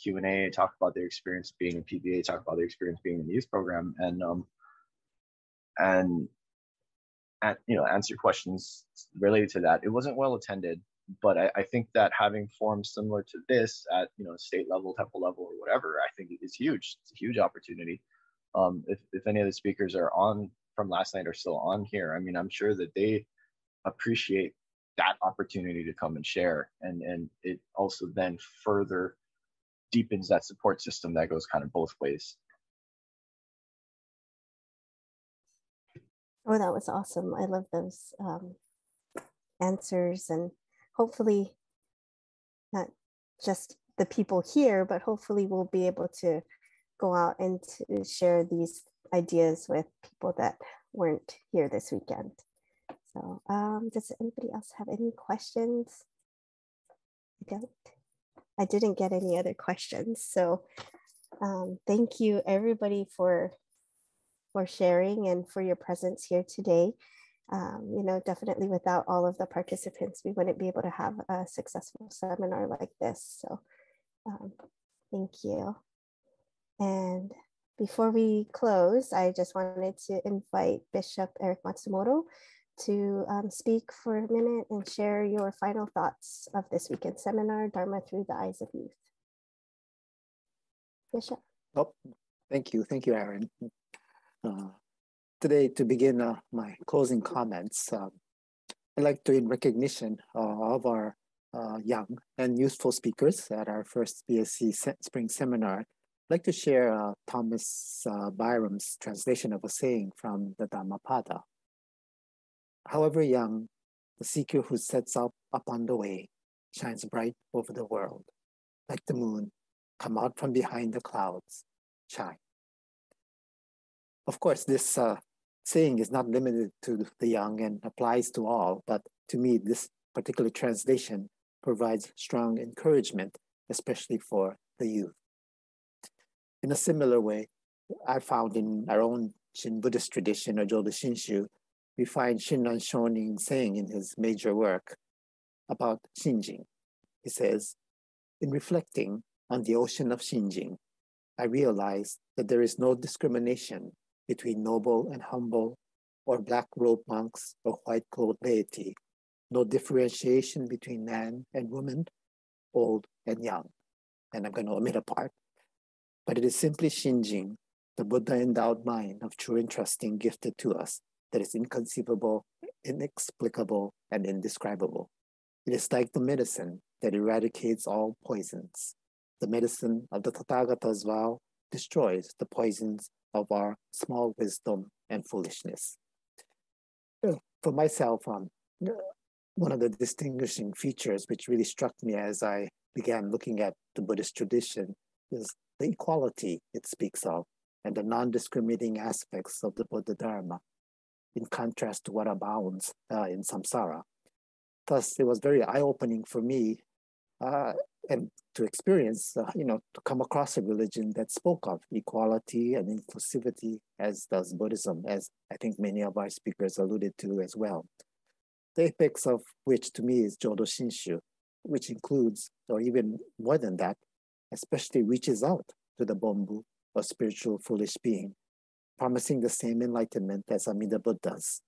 Q&A, talk about their experience being in PBA, talk about their experience being in the youth program, and answer questions related to that. It wasn't well attended, but I think that having forums similar to this at state level, temple level, or whatever, I think is huge. It's a huge opportunity. If any of the speakers are on from last night are still on here, I mean, I'm sure that they appreciate that opportunity to come and share, and it also then further deepens that support system that goes kind of both ways. Oh, that was awesome. I love those answers, and hopefully not just the people here, but hopefully we'll be able to go out and to share these ideas with people that weren't here this weekend. So does anybody else have any questions? I didn't get any other questions. So thank you everybody for sharing and for your presence here today. Definitely without all of the participants, we wouldn't be able to have a successful seminar like this. So thank you. And before we close, I just wanted to invite Bishop Eric Matsumoto to speak for a minute and share your final thoughts of this weekend seminar, Dharma Through the Eyes of Youth. Bishop. Oh, thank you, Aaron. Today, to begin my closing comments, I'd like to, in recognition of our young and youthful speakers at our first BSC Spring Seminar, I'd like to share Thomas Byram's translation of a saying from the Dhammapada. However young, the seeker who sets up upon the way shines bright over the world. Like the moon, come out from behind the clouds, shine. Of course, this saying is not limited to the young and applies to all, but to me, this particular translation provides strong encouragement, especially for the youth. In a similar way, I found in our own Shin Buddhist tradition, or Jodo Shinshu, we find Shinran Shonin saying in his major work about Shinjin. He says, in reflecting on the ocean of Shinjin, I realized that there is no discrimination between noble and humble, or black-robed monks or white-clothed laity, no differentiation between man and woman, old and young. And I'm going to omit a part. But it is simply Shinjin, the Buddha-endowed mind of true and trusting gifted to us, that is inconceivable, inexplicable, and indescribable. It is like the medicine that eradicates all poisons. The medicine of the Tathagata's vow destroys the poisons of our small wisdom and foolishness. For myself, one of the distinguishing features which really struck me as I began looking at the Buddhist tradition is the equality it speaks of and the non-discriminating aspects of the Buddha Dharma, in contrast to what abounds in samsara. Thus, it was very eye-opening for me and to experience, to come across a religion that spoke of equality and inclusivity, as does Buddhism, as I think many of our speakers alluded to as well. The apex of which to me is Jodo Shinshu, which includes, or even more than that, especially reaches out to the Bonbu, or spiritual foolish being, promising the same enlightenment as Amida Buddhas.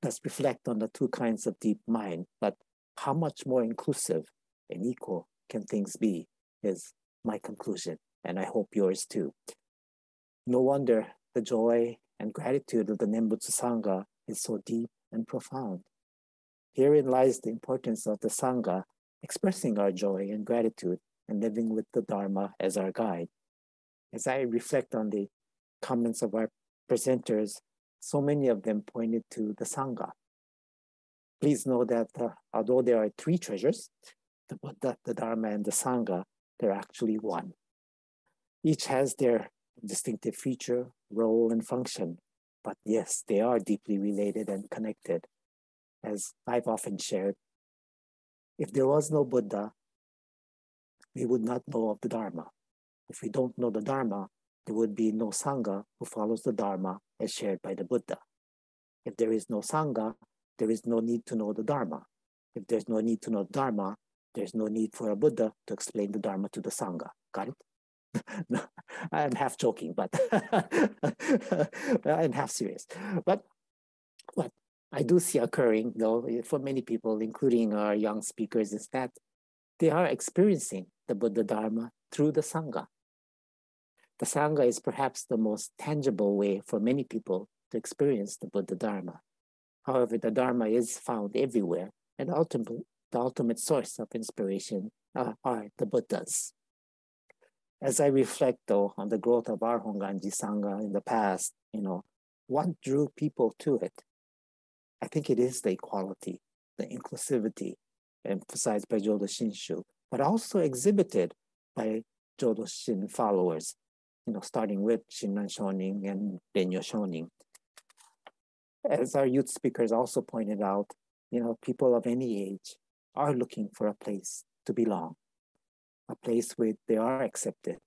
Let's reflect on the two kinds of deep mind, but how much more inclusive and equal can things be is my conclusion, and I hope yours too. No wonder the joy and gratitude of the Nembutsu Sangha is so deep and profound. Herein lies the importance of the Sangha expressing our joy and gratitude and living with the Dharma as our guide. As I reflect on the comments of our presenters, so many of them pointed to the Sangha. Please know that although there are three treasures, the Buddha, the Dharma, and the Sangha, they're actually one. Each has their distinctive feature, role, and function. But yes, they are deeply related and connected. As I've often shared, if there was no Buddha, we would not know of the Dharma. If we don't know the Dharma, there would be no Sangha who follows the Dharma as shared by the Buddha. If there is no Sangha, there is no need to know the Dharma. If there's no need to know Dharma, there's no need for a Buddha to explain the Dharma to the Sangha. Got it? No, I'm half joking, but I'm half serious. But what I do see occurring, though, for many people, including our young speakers, is that they are experiencing the Buddha Dharma through the Sangha. The Sangha is perhaps the most tangible way for many people to experience the Buddha Dharma. However, the Dharma is found everywhere, and the ultimate source of inspiration are the Buddhas. As I reflect, though, on the growth of our Hongwanji Sangha in the past, what drew people to it? I think it is the equality, the inclusivity emphasized by Jodo Shinshu, but also exhibited by Jodo Shin followers, starting with Shinran Shonin and Renyo Shonin. As our youth speakers also pointed out, people of any age are looking for a place to belong, a place where they are accepted,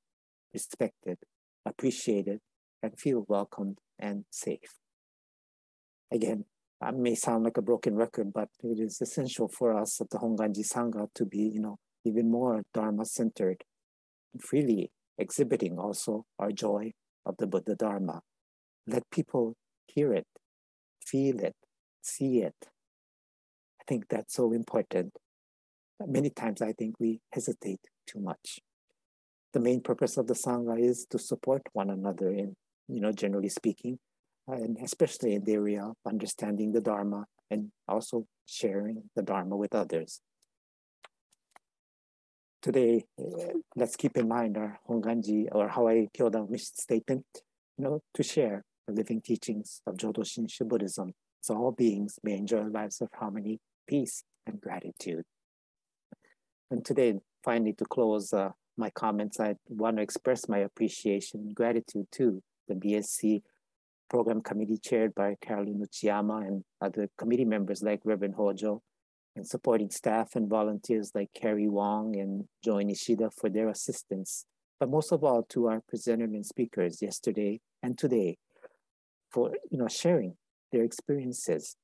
respected, appreciated, and feel welcomed and safe. Again, I may sound like a broken record, but it is essential for us at the Hongwanji Sangha to be, even more Dharma-centered, freely exhibiting also our joy of the Buddha Dharma. Let people hear it, feel it, see it. I think that's so important. Many times I think we hesitate too much. The main purpose of the Sangha is to support one another in, generally speaking, and especially in the area of understanding the Dharma and also sharing the Dharma with others. Today, let's keep in mind our Hongwanji or Hawaii Kyodan mission statement, to share the living teachings of Jodo Shinshu Buddhism, so all beings may enjoy lives of harmony, peace, and gratitude. And today, finally, to close my comments, I want to express my appreciation and gratitude to the BSC Program Committee chaired by Caroline Uchiyama and other committee members like Reverend Hojo, and supporting staff and volunteers like Carrie Wong and Joy Nishida for their assistance. But most of all, to our presenters and speakers yesterday and today for sharing their experiences,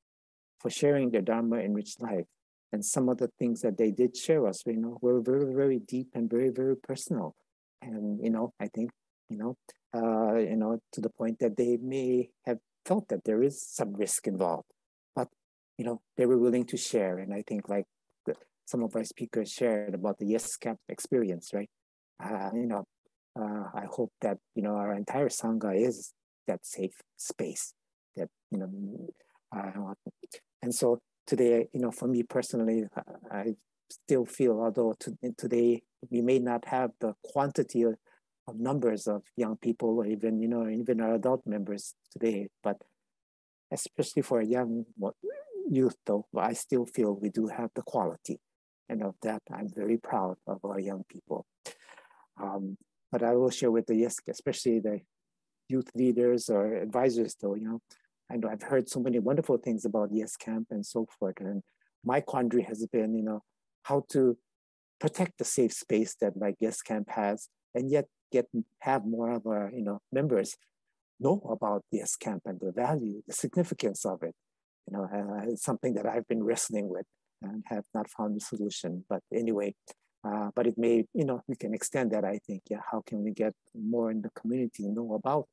for sharing their Dharma-enriched life. And some of the things that they did share us, were very, very deep and very, very personal. And, I think, to the point that they may have felt that there is some risk involved. But, they were willing to share. And I think some of our speakers shared about the Yes Camp experience, right? I hope that, our entire Sangha is that safe space that, and so today, for me personally, I still feel, although today we may not have the quantity of numbers of young people or even, even our adult members today, but especially for a young youth though, I still feel we do have the quality. And of that, I'm very proud of our young people. But I will share with especially the youth leaders or advisors though, I know I've heard so many wonderful things about Yes Camp and so forth. And my quandary has been, how to protect the safe space that my guest camp has, and yet have more of our members know about BS camp and the value, the significance of it. It's something that I've been wrestling with and have not found a solution. But anyway, but it may, we can extend that, I think. Yeah, how can we get more in the community know about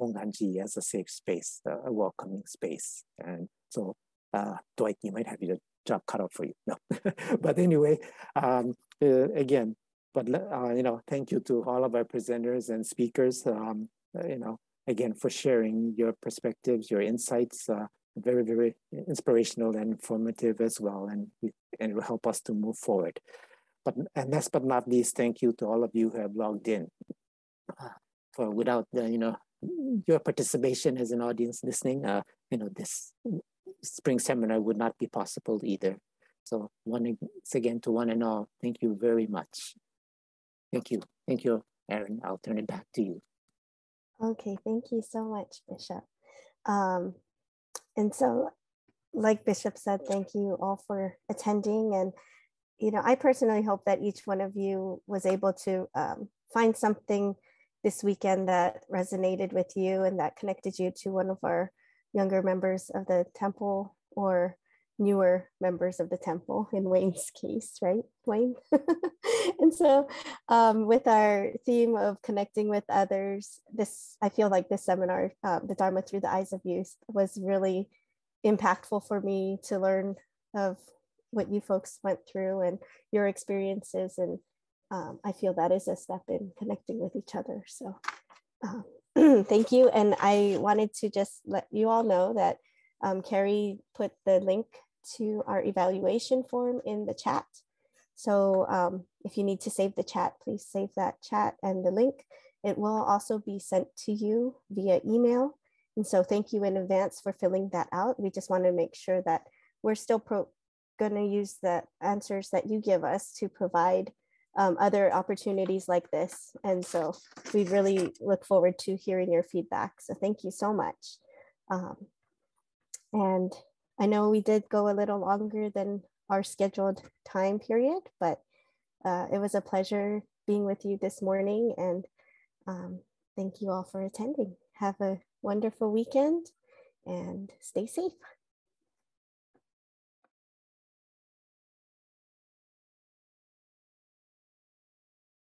Hongwanji as a safe space, a welcoming space? And so, Dwight, you might have your job cut out for you. No, but anyway, again, but thank you to all of our presenters and speakers. Again, for sharing your perspectives, your insights. Very, very inspirational and informative as well, and it will help us to move forward. And last but not least, thank you to all of you who have logged in. For without your participation as an audience listening, this spring seminar would not be possible either. So once again, to one and all, thank you very much. Thank you, Aaron. I'll turn it back to you. Okay, thank you so much, Bishop. And so, like Bishop said, thank you all for attending. And, I personally hope that each one of you was able to find something this weekend that resonated with you and that connected you to one of our younger members of the temple or newer members of the temple in Wayne's case, right, Wayne? And so with our theme of connecting with others, I feel like this seminar, the Dharma Through the Eyes of Youth, was really impactful for me to learn of what you folks went through and your experiences. And I feel that is a step in connecting with each other. So thank you. And I wanted to just let you all know that Carrie put the link to our evaluation form in the chat. So if you need to save the chat, please save that chat and the link. It will also be sent to you via email. And so thank you in advance for filling that out. We just want to make sure that we're still going to use the answers that you give us to provide other opportunities like this. And so we really look forward to hearing your feedback. So thank you so much. And I know we did go a little longer than our scheduled time period, but it was a pleasure being with you this morning. And thank you all for attending. Have a wonderful weekend and stay safe.